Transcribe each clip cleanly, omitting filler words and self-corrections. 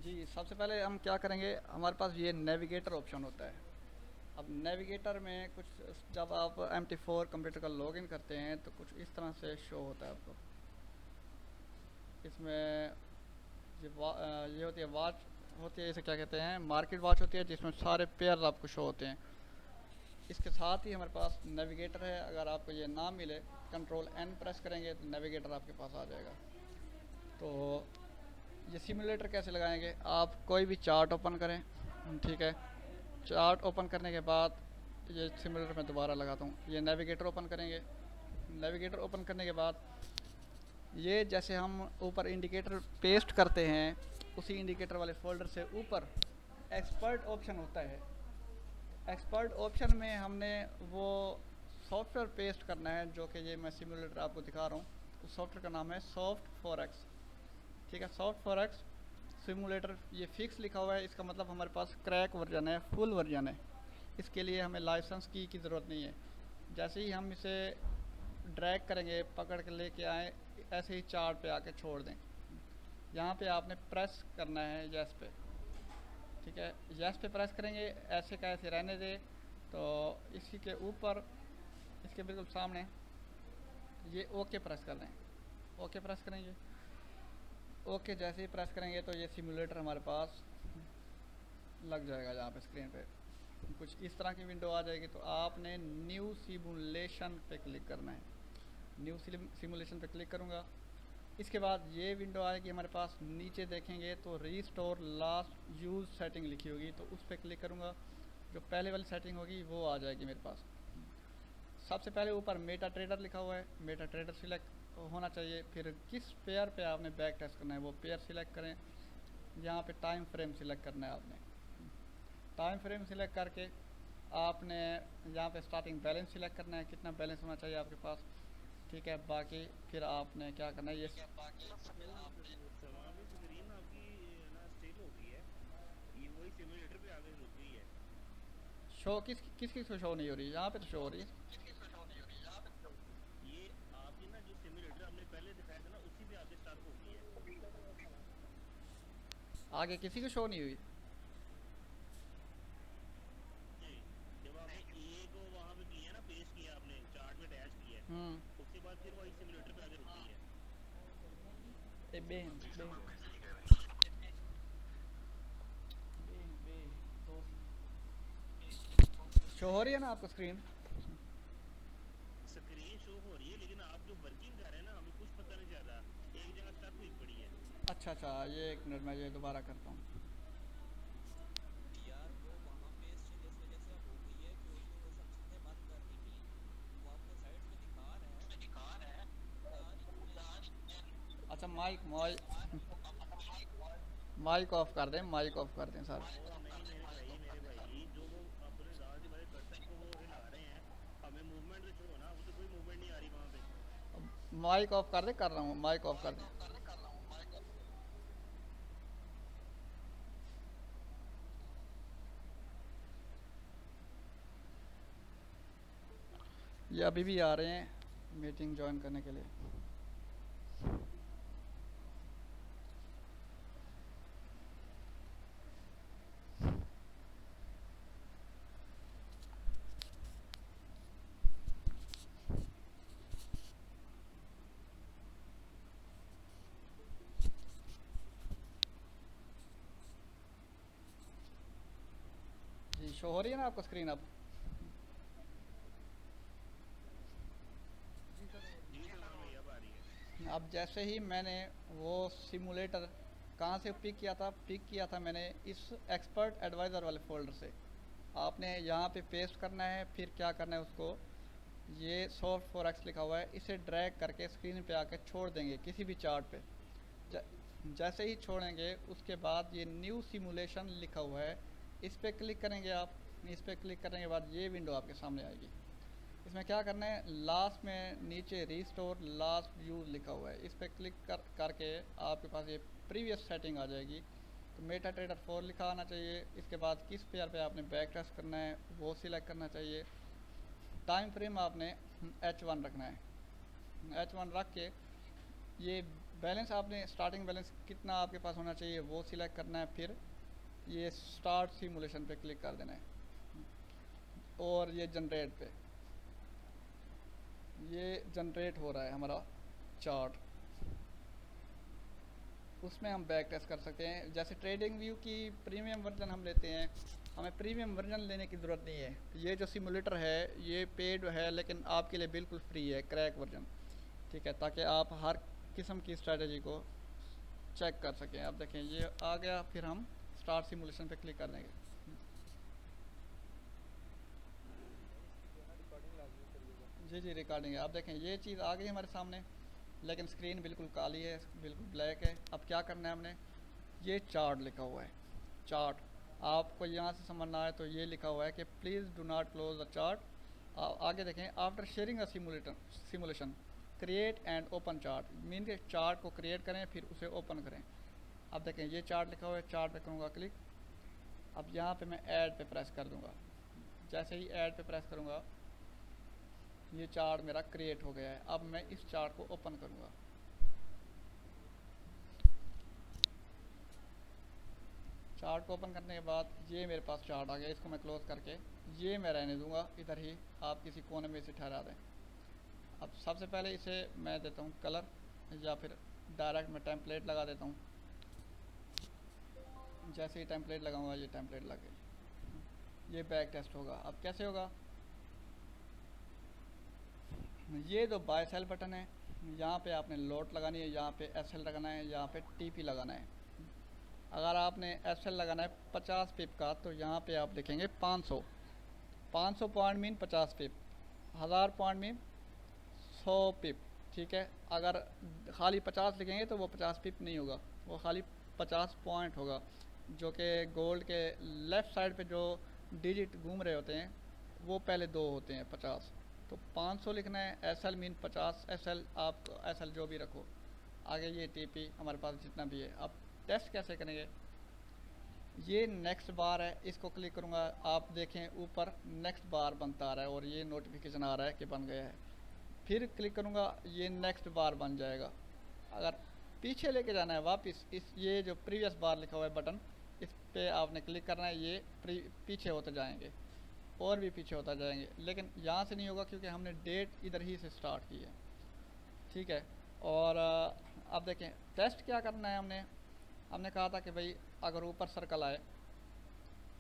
जी, सबसे पहले हम क्या करेंगे, हमारे पास ये नेविगेटर ऑप्शन होता है। अब नेविगेटर में कुछ, जब आप MT4 कंप्यूटर का लॉगिन करते हैं तो कुछ इस तरह से शो होता है आपको। इसमें ये होती है वॉच, होती है इसे क्या कहते हैं, मार्केट वॉच होती है, जिसमें सारे पेयर आपको शो होते हैं। इसके साथ ही हमारे पास नेविगेटर है। अगर आपको ये ना मिले, Ctrl+N प्रेस करेंगे तो नेविगेटर आपके पास आ जाएगा। तो ये सिमुलेटर कैसे लगाएंगे, आप कोई भी चार्ट ओपन करें, ठीक है। चार्ट ओपन करने के बाद ये सिमुलेटर मैं दोबारा लगाता हूँ, ये नेविगेटर ओपन करेंगे। नेविगेटर ओपन करने के बाद ये जैसे हम ऊपर इंडिकेटर पेस्ट करते हैं, उसी इंडिकेटर वाले फोल्डर से ऊपर एक्सपर्ट ऑप्शन होता है। एक्सपर्ट ऑप्शन में हमने वो सॉफ्टवेयर पेस्ट करना है, जो कि ये मैं सिमुलेटर आपको दिखा रहा हूँ। उस सॉफ्टवेयर का नाम है सॉफ्ट फॉरेक्स, ठीक है। सॉफ्ट फॉरेक्स सिमुलेटर, ये फिक्स लिखा हुआ है, इसका मतलब हमारे पास क्रैक वर्जन है, फुल वर्जन है। इसके लिए हमें लाइसेंस की ज़रूरत नहीं है। जैसे ही हम इसे ड्रैग करेंगे, पकड़ के लेके आए, ऐसे ही चार्ट पे आके छोड़ दें। यहाँ पे आपने प्रेस करना है यस पे, ठीक है। यस पे प्रेस करेंगे, ऐसे का ऐसे रहने दे। तो इसी के ऊपर, इसके बिल्कुल सामने ये ओके प्रेस कर दें। ओके प्रेस करेंगे। ओके जैसे ही प्रेस करेंगे तो ये सिमुलेटर हमारे पास लग जाएगा। यहाँ पे स्क्रीन पे कुछ इस तरह की विंडो आ जाएगी। तो आपने न्यू सिमुलेशन पे क्लिक करना है। न्यू सिमुलेशन पे क्लिक करूँगा। इसके बाद ये विंडो आएगी हमारे पास। नीचे देखेंगे तो रीस्टोर लास्ट यूज सेटिंग लिखी होगी, तो उस पर क्लिक करूँगा। जो पहले वाली सेटिंग होगी वो आ जाएगी मेरे पास। सबसे पहले ऊपर मेटा ट्रेडर लिखा हुआ है, मेटा ट्रेडर सिलेक्ट होना चाहिए। फिर किस पेयर पे आपने बैक टेस्ट करना है वो पेयर सिलेक्ट करें। यहाँ पे टाइम फ्रेम सिलेक्ट करना है आपने। टाइम फ्रेम सिलेक्ट करके आपने यहाँ पे स्टार्टिंग बैलेंस सिलेक्ट करना है, कितना बैलेंस होना चाहिए आपके पास, ठीक है। बाकी फिर आपने क्या करना है, ये वो सवाल है, स्क्रीन आपकी ना स्टिल हो गई है। ये वही सिमुलेटर पे आगे रुक गई है। शो किस किस किस को शो नहीं हो रही है, यहाँ पे तो शो हो रही है। ये आपकी ना जो सिमुलेटर हमने पहले दिखाया था ना, उसी पे आगे स्टक हो गई है। आगे किसी को शो नहीं हुई। नहीं, जब आपने ए को वहां पे किया ना, पेस्ट किया आपने चार्ट में अटैच किया हम्म। है, उसके बाद फिर वही सिमुलेटर पे आगे रुक गई है। बेन बेन बेन बेन तो शो हो रही है ना आपको स्क्रीन। स्क्रीन शो हो रही है, लेकिन आप जो वर्किंग कर रहे हैं ना, हमें कुछ पता नहीं चल रहा। एक जगह स्टक हुई पड़ी है। अच्छा अच्छा, ये एक मिनट मैं ये दोबारा करता हूँ। अच्छा माइक ऑफ कर दें, माइक ऑफ कर दें सर। ओ नहीं मेरे भाई जो वो अपने दांत वाले कर्सर को वो हिला रहे हैं, हमें मूवमेंट तो शो ना, वो तो कोई मूवमेंट नहीं आ रही वहां पे। माइक ऑफ कर दें, कर रहा हूँ, माइक ऑफ कर दें। ये अभी भी आ रहे हैं मीटिंग ज्वाइन करने के लिए। जी शो हो रही है ना आपको स्क्रीन अब। जी सलमान भाई अब आ रही है। अब जैसे ही मैंने वो सिमुलेटर कहाँ से पिक किया था मैंने इस एक्सपर्ट एडवाइज़र वाले फोल्डर से। आपने यहाँ पे पेस्ट करना है, फिर क्या करना है उसको, ये सॉफ्ट फॉरेक्स लिखा हुआ है, इसे ड्रैग करके स्क्रीन पे आके छोड़ देंगे किसी भी चार्ट पे। ज, जैसे ही छोड़ेंगे उसके बाद ये न्यू सिमुलेशन लिखा हुआ है, इस पर क्लिक करेंगे आप। इस पर क्लिक करने के बाद ये विंडो आपके सामने आएगी। इसमें क्या करना है, लास्ट में नीचे रिस्टोर लास्ट यूज लिखा हुआ है, इस पर क्लिक करके आपके पास ये प्रीवियस सेटिंग आ जाएगी। तो मेटा ट्रेडर 4 लिखा आना चाहिए। इसके बाद किस पेयर पे आपने बैक टेस्ट करना है वो सिलेक्ट करना चाहिए। टाइम फ्रेम आपने H1 रखना है। H1 रख के ये बैलेंस आपने स्टार्टिंग बैलेंस कितना आपके पास होना चाहिए वो सिलेक्ट करना है, फिर ये स्टार्ट सिमुलेशन पे क्लिक कर देना है और ये जनरेट पे, ये जनरेट हो रहा है हमारा चार्ट। उसमें हम बैक टेस्ट कर सकते हैं। जैसे ट्रेडिंग व्यू की प्रीमियम वर्जन हम लेते हैं, हमें प्रीमियम वर्जन लेने की ज़रूरत नहीं है। ये जो सिमुलेटर है ये पेड है, लेकिन आपके लिए बिल्कुल फ्री है, क्रैक वर्जन, ठीक है, ताकि आप हर किस्म की स्ट्रेटजी को चेक कर सकें। अब देखें ये आ गया, फिर हम स्टार्ट सिमुलेशन पे क्लिक कर देंगे। जी जी रिकॉर्डिंग है। आप देखें ये चीज़ आ गई हमारे सामने, लेकिन स्क्रीन बिल्कुल काली है, बिल्कुल ब्लैक है। अब क्या करना है हमने, ये चार्ट लिखा हुआ है, चार्ट आपको यहाँ से समझना है तो ये लिखा हुआ है कि please do not close the chart. आगे देखें, after sharing a simulation create and open chart, mean के चार्ट को क्रिएट करें फिर उसे ओपन करें। अब देखें ये चार्ट लिखा हुआ है, चार्ट पे करूँगा क्लिक। अब यहाँ पे मैं ऐड पे प्रेस कर दूँगा। जैसे ही ऐड पे प्रेस करूँगा ये चार्ट मेरा क्रिएट हो गया है। अब मैं इस चार्ट को ओपन करूँगा। चार्ट को ओपन करने के बाद ये मेरे पास चार्ट आ गया, इसको मैं क्लोज करके ये मैं रहने दूंगा इधर ही, आप किसी कोने में इसे ठहरा दें। अब सबसे पहले इसे मैं देता हूँ कलर, या फिर डायरेक्ट मैं टेम्पलेट लगा देता हूँ। जैसे ही टेम्पलेट लगाऊंगा ये टेम्पलेट लगे, ये बैक टेस्ट होगा। अब कैसे होगा, ये जो बाय सेल बटन है यहाँ पे आपने लोट लगानी है, यहाँ पे एसएल लगाना है, यहाँ पे टीपी लगाना है। अगर आपने एसएल लगाना है 50 पिप का तो यहाँ पे आप लिखेंगे 500 पॉइंट मीन 50 पिप, 1000 पॉइंट मीन 100 पिप, ठीक है। अगर खाली 50 लिखेंगे तो वो 50 पिप नहीं होगा, वो खाली 50 पॉइंट होगा, जो कि गोल्ड के लेफ़्ट साइड पे जो डिजिट घूम रहे होते हैं वो पहले 2 होते हैं 50। तो 500 लिखना है, एसएल मीन 50 एसएल, आप एसएल जो भी रखो। आगे ये टीपी हमारे पास जितना भी है। अब टेस्ट कैसे करेंगे, ये नेक्स्ट बार है, इसको क्लिक करूँगा, आप देखें ऊपर नेक्स्ट बार बनता आ रहा है और ये नोटिफिकेशन आ रहा है कि बन गया है। फिर क्लिक करूँगा, ये नेक्स्ट बार बन जाएगा। अगर पीछे लेके जाना है वापस, इस ये जो प्रीवियस बार लिखा हुआ है बटन, इस पे आपने क्लिक करना है, ये पीछे होते जाएंगे और भी पीछे होता जाएंगे, लेकिन यहाँ से नहीं होगा क्योंकि हमने डेट इधर ही से स्टार्ट की है, ठीक है। और अब देखें टेस्ट क्या करना है, हमने कहा था कि भाई अगर ऊपर सर्कल आए,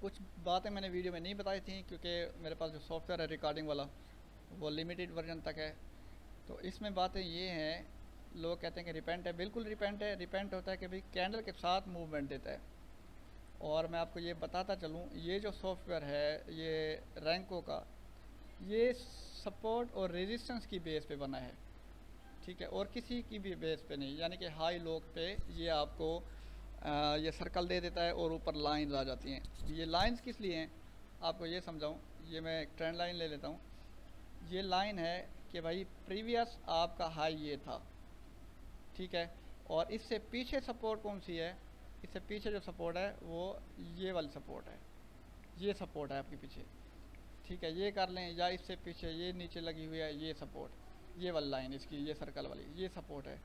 कुछ बातें मैंने वीडियो में नहीं बताई थी क्योंकि मेरे पास जो सॉफ्टवेयर है रिकॉर्डिंग वाला वो लिमिटेड वर्जन तक है। तो इसमें बातें ये हैं, लोग कहते हैं कि रिपेंट है, बिल्कुल रिपेंट है। रिपेंट होता है कि भाई कैंडल के साथ मूवमेंट देता है। और मैं आपको ये बताता चलूँ, ये जो सॉफ्टवेयर है ये रैंको का, ये सपोर्ट और रेजिस्टेंस की बेस पे बना है, ठीक है, और किसी की भी बेस पे नहीं। यानी कि हाई लोग पे ये आपको ये सर्कल दे देता है और ऊपर लाइंस आ जाती हैं। ये लाइंस किस लिए हैं आपको ये समझाऊं, ये मैं एक ट्रेंड लाइन ले लेता हूँ। ये लाइन है कि भाई प्रीवियस आपका हाई ये था, ठीक है, और इससे पीछे सपोर्ट कौन सी है, इससे पीछे जो सपोर्ट है वो ये वाली सपोर्ट है, ये सपोर्ट है आपके पीछे, ठीक है, ये कर लें। या इससे पीछे ये नीचे लगी हुई है ये सपोर्ट, ये वाली लाइन इसकी, ये सर्कल वाली ये सपोर्ट है।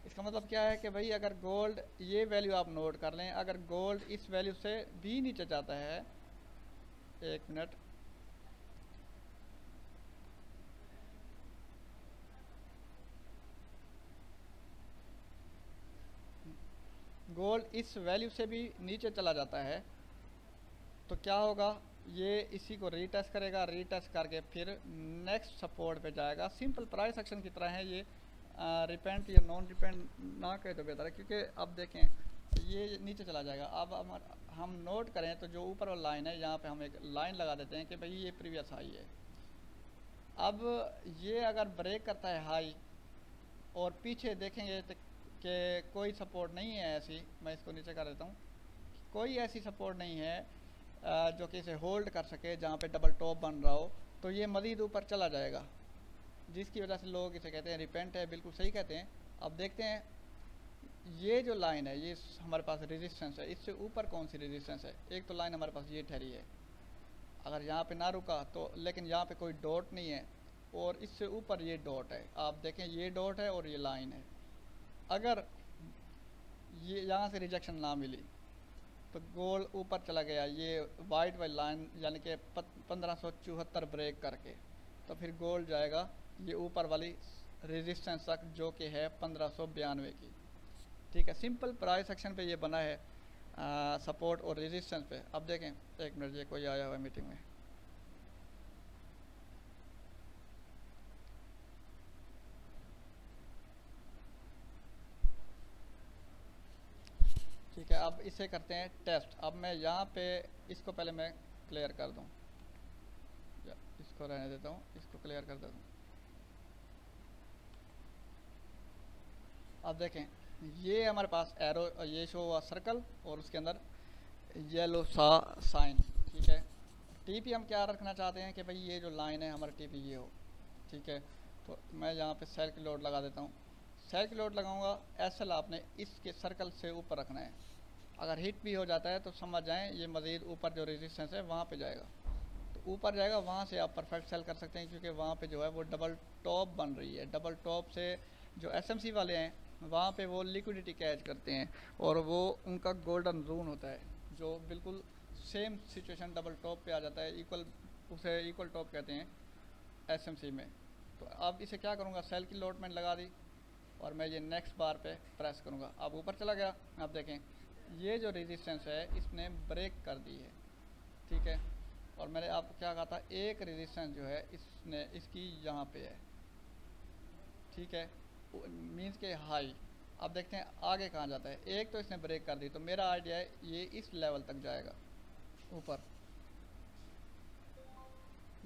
इसका मतलब क्या है कि भाई अगर गोल्ड, ये वैल्यू आप नोट कर लें, अगर गोल्ड इस वैल्यू से भी नीचे जाता है, एक मिनट, गोल्ड इस वैल्यू से भी नीचे चला जाता है तो क्या होगा, ये इसी को रीटेस्ट करेगा, रीटेस्ट करके फिर नेक्स्ट सपोर्ट पे जाएगा। सिंपल प्राइस एक्शन की तरह है ये, रिपेंट या नॉन रिपेंट ना कहे तो बेहतर है, क्योंकि अब देखें ये नीचे चला जाएगा। अब हम नोट करें तो जो ऊपर वाला लाइन है यहाँ पे हम एक लाइन लगा देते हैं कि भाई ये प्रीवियस हाई है। अब ये अगर ब्रेक करता है हाई और पीछे देखेंगे तो कि कोई सपोर्ट नहीं है ऐसी, मैं इसको नीचे कर देता हूँ, कोई ऐसी सपोर्ट नहीं है जो कि इसे होल्ड कर सके जहाँ पे डबल टॉप बन रहा हो, तो ये मज़ीद ऊपर चला जाएगा, जिसकी वजह से लोग इसे कहते हैं रिपेंट है। बिल्कुल सही कहते हैं। अब देखते हैं ये जो लाइन है ये हमारे पास रेजिस्टेंस है, इससे ऊपर कौन सी रेजिस्टेंस है। एक तो लाइन हमारे पास ये ठहरी है, अगर यहाँ पे ना रुका तो, लेकिन यहाँ पे कोई डॉट नहीं है और इससे ऊपर ये डॉट है, आप देखें ये डॉट है और ये लाइन है। अगर ये यहाँ से रिजेक्शन ना मिली तो गोल्ड ऊपर चला गया, ये वाइट वाली लाइन यानी कि 1574 ब्रेक करके, तो फिर गोल्ड जाएगा ये ऊपर वाली रेजिस्टेंस तक जो कि है 1592 की। ठीक है, सिंपल प्राइस सेक्शन पे ये बना है सपोर्ट और रेजिस्टेंस पे। अब देखें, एक मिनट, ये कोई आया हुआ है मीटिंग में। ठीक है, अब इसे करते हैं टेस्ट। अब मैं यहाँ पे इसको पहले मैं क्लियर कर दूँ, या इसको रहने देता हूँ, इसको क्लियर कर देता हूँ। अब देखें, ये हमारे पास एरो ये शो हुआ सर्कल और उसके अंदर येलो सा साइन। ठीक है, टीपी हम क्या रखना चाहते हैं कि भाई ये जो लाइन है हमारा टीपी ये हो। ठीक है, तो मैं यहाँ पे सेल की लोड लगा देता हूँ। सेल की लोड लगाऊंगा, एसएल आपने इसके सर्कल से ऊपर रखना है। अगर हिट भी हो जाता है तो समझ जाएं ये मज़ीद ऊपर जो रेजिस्टेंस है वहाँ पे जाएगा, तो ऊपर जाएगा, वहाँ से आप परफेक्ट सेल कर सकते हैं, क्योंकि वहाँ पे जो है वो डबल टॉप बन रही है। डबल टॉप से जो एसएमसी वाले हैं वहाँ पे वो लिक्विडिटी कैच करते हैं और वो उनका गोल्डन जोन होता है, जो बिल्कुल सेम सिचुएशन डबल टॉप पे आ जाता है, इक्वल, उसे इक्वल टॉप कहते हैं एसएमसी में। तो अब इसे क्या करूँगा, सेल की लोड मैंने लगा दी और मैं ये नेक्स्ट बार पे प्रेस करूँगा, अब ऊपर चला गया। आप देखें ये जो रेजिस्टेंस है इसने ब्रेक कर दी है। ठीक है, और मैंने आपको क्या कहा था, एक रेजिस्टेंस जो है इसने इसकी यहाँ पे है। ठीक है, मीन्स के हाई। अब देखते हैं आगे कहाँ जाता है। एक तो इसने ब्रेक कर दी, तो मेरा आइडिया है ये इस लेवल तक जाएगा ऊपर,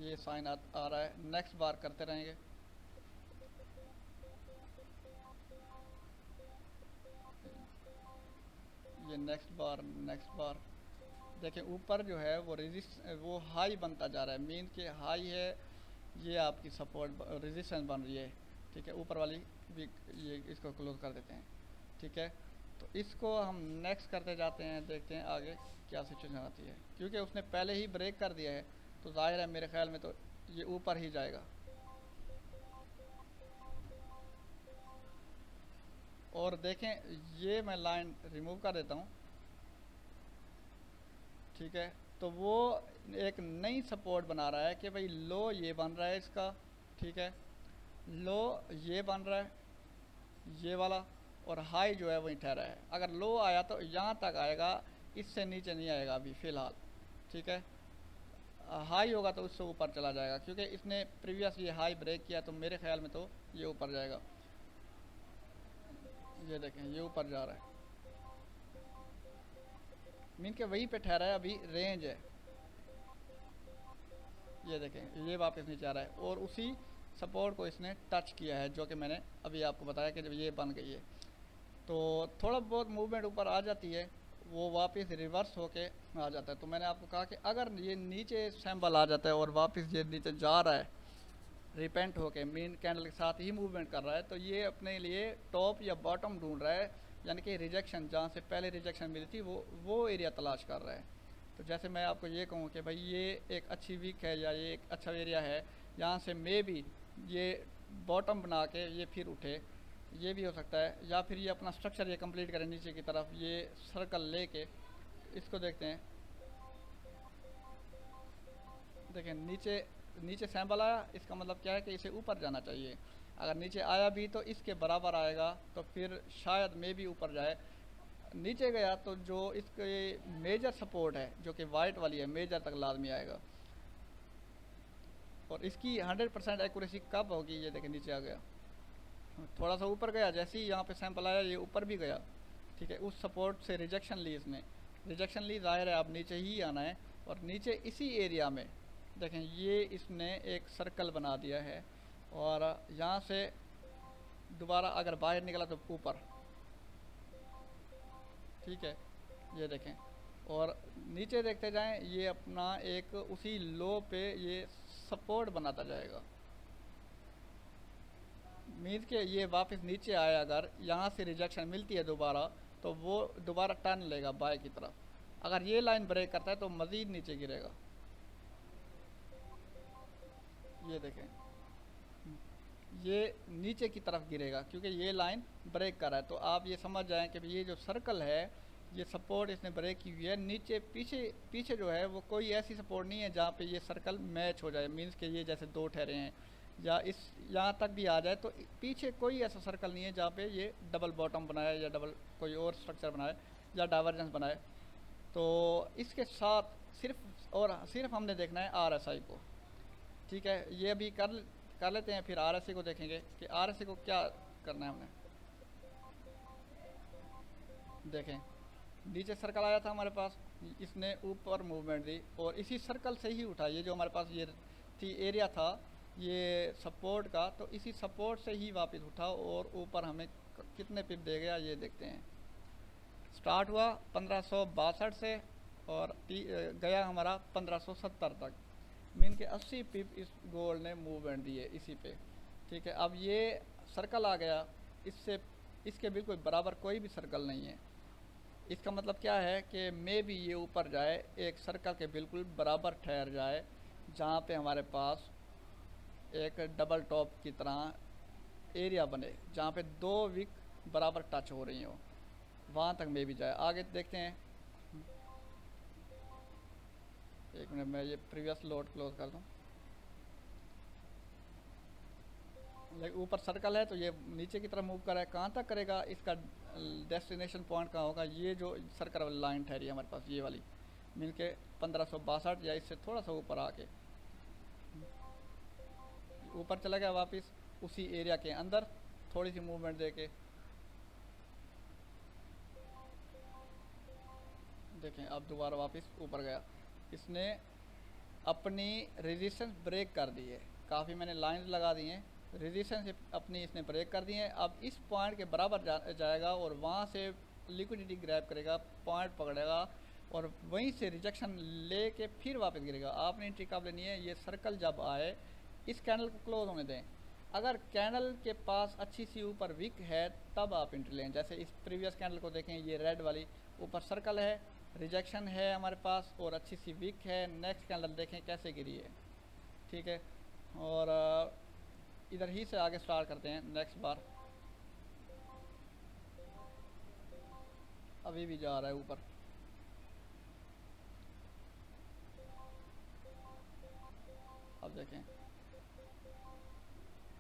ये साइन आ रहा है। नेक्स्ट बार करते रहेंगे। ये नेक्स्ट बार देखें ऊपर जो है वो वो हाई बनता जा रहा है, मीन के हाई है, ये आपकी सपोर्ट रेजिस्टेंस बन रही है। ठीक है, ऊपर वाली भी ये इसको क्लोज कर देते हैं। ठीक है, तो इसको हम नेक्स्ट करते जाते हैं, देखते हैं आगे क्या सिचुएशन आती है। क्योंकि उसने पहले ही ब्रेक कर दिया है तो जाहिर है मेरे ख्याल में तो ये ऊपर ही जाएगा। और देखें ये मैं लाइन रिमूव कर देता हूँ। ठीक है, तो वो एक नई सपोर्ट बना रहा है कि भाई लो ये बन रहा है इसका। ठीक है, लो ये बन रहा है ये वाला, और हाई जो है वही ठहरा है। अगर लो आया तो यहाँ तक आएगा, इससे नीचे नहीं आएगा अभी फ़िलहाल। ठीक है, हाई होगा तो उससे ऊपर चला जाएगा, क्योंकि इसने प्रीवियस ये हाई ब्रेक किया, तो मेरे ख्याल में तो ये ऊपर जाएगा। ये देखें ये ऊपर जा रहा है, मीन के वहीं पे ठहरा है, अभी रेंज है। ये देखें ये वापस नीचे आ रहा है और उसी सपोर्ट को इसने टच किया है, जो कि मैंने अभी आपको बताया कि जब ये बन गई है तो थोड़ा बहुत मूवमेंट ऊपर आ जाती है, वो वापस रिवर्स होके आ जाता है। तो मैंने आपको कहा कि अगर ये नीचे सैम्बल आ जाता है और वापस ये नीचे जा रहा है रिपेंट होके, मेन कैंडल के साथ ही मूवमेंट कर रहा है, तो ये अपने लिए टॉप या बॉटम ढूंढ रहा है, यानी कि रिजेक्शन जहाँ से पहले रिजेक्शन मिली थी वो एरिया तलाश कर रहा है। तो जैसे मैं आपको ये कहूँ कि भाई ये एक अच्छी वीक है या ये एक अच्छा एरिया है, यहाँ से मे भी ये बॉटम बना के ये फिर उठे, ये भी हो सकता है, या फिर ये अपना स्ट्रक्चर ये कंप्लीट करें नीचे की तरफ, ये सर्कल लेके। इसको देखते हैं, देखें नीचे सैम्बल आया, इसका मतलब क्या है कि इसे ऊपर जाना चाहिए। अगर नीचे आया भी तो इसके बराबर आएगा, तो फिर शायद मे भी ऊपर जाए। नीचे गया तो जो इसके मेजर सपोर्ट है जो कि वाइट वाली है, मेजर तक लाजमी आएगा। और इसकी 100% एक्यूरेसी कब होगी, ये देखें नीचे आ गया, थोड़ा सा ऊपर गया, जैसे ही यहाँ पे सैंपल आया ये ऊपर भी गया। ठीक है, उस सपोर्ट से रिजेक्शन ली इसने, रिजेक्शन ली, जाहिर है आप नीचे ही आना है। और नीचे इसी एरिया में देखें ये इसने एक सर्कल बना दिया है, और यहाँ से दोबारा अगर बाहर निकला तो ऊपर। ठीक है, ये देखें, और नीचे देखते जाएं, ये अपना एक उसी लो पे ये सपोर्ट बनाता जाएगा। मीन्स के ये वापस नीचे आया, अगर यहाँ से रिजेक्शन मिलती है दोबारा, तो वो दोबारा टर्न लेगा बाय की तरफ। अगर ये लाइन ब्रेक करता है तो मज़ीद नीचे गिरेगा। ये देखें ये नीचे की तरफ गिरेगा क्योंकि ये लाइन ब्रेक कर रहा है। तो आप ये समझ जाएं कि ये जो सर्कल है, ये सपोर्ट इसने ब्रेक की हुई है। नीचे पीछे पीछे जो है वो कोई ऐसी सपोर्ट नहीं है जहाँ पे ये सर्कल मैच हो जाए, मीन्स कि ये जैसे दो ठहरे हैं या इस यहाँ तक भी आ जाए, तो पीछे कोई ऐसा सर्कल नहीं है जहाँ पे ये डबल बॉटम बनाए या डबल कोई और स्ट्रक्चर बनाए या डाइवर्जेंस बनाए। तो इसके साथ सिर्फ और सिर्फ हमने देखना है RSI को। ठीक है, ये अभी कर लेते हैं, फिर RSI को देखेंगे कि RSI को क्या करना है हमने। देखें, नीचे सर्कल आया था हमारे पास, इसने ऊपर मूवमेंट दी और इसी सर्कल से ही उठा। ये जो हमारे पास ये थी एरिया था ये सपोर्ट का, तो इसी सपोर्ट से ही वापस उठा और ऊपर हमें कितने पिप दे गया ये देखते हैं। स्टार्ट हुआ 1562 से और गया हमारा 1570 तक, मीन के 80 पिप इस गोल्ड ने मूवमेंट दी है इसी पे। ठीक है, अब ये सर्कल आ गया, इससे इसके बिल्कुल बराबर कोई भी सर्कल नहीं है। इसका मतलब क्या है कि मे भी ये ऊपर जाए, एक सर्कल के बिल्कुल बराबर ठहर जाए जहाँ पे हमारे पास एक डबल टॉप की तरह एरिया बने, जहाँ पे दो विक बराबर टच हो रही हो, वहाँ तक मे भी जाए। आगे देखते हैं। एक मिनट, मैं ये प्रीवियस लोड क्लोज कर दूँ। लेकिन ऊपर सर्कल है तो ये नीचे की तरफ मूव कर रहा है, कहाँ तक करेगा, इसका डेस्टिनेशन पॉइंट कहाँ होगा। ये जो सर्कल वाली लाइन ठहरी है हमारे पास, ये वाली मिल के 1562 या इससे थोड़ा सा ऊपर आके ऊपर चला गया वापस उसी एरिया के अंदर, थोड़ी सी मूवमेंट देके। देखें, अब दोबारा वापस ऊपर गया, इसने अपनी रेजिस्टेंस ब्रेक कर दी है। काफ़ी मैंने लाइंस लगा दी हैं, रेजिस्टेंस अपनी इसने ब्रेक कर दी है। अब इस पॉइंट के बराबर जाएगा और वहाँ से लिक्विडिटी ग्रैब करेगा, पॉइंट पकड़ेगा और वहीं से रिजेक्शन लेके फिर वापस गिरेगा। आपने एंट्री कब लेनी है, ये सर्कल जब आए इस कैंडल को क्लोज होने दें। अगर कैंडल के पास अच्छी सी ऊपर विक है तब आप एंट्री लें। जैसे इस प्रीवियस कैंडल को देखें, ये रेड वाली ऊपर सर्कल है, रिजेक्शन है हमारे पास और अच्छी सी विक है। नेक्स्ट कैंडल देखें कैसे गिरी है। ठीक है, और इधर ही से आगे स्टार्ट करते हैं नेक्स्ट बार। अभी भी जा रहा है ऊपर। अब देखें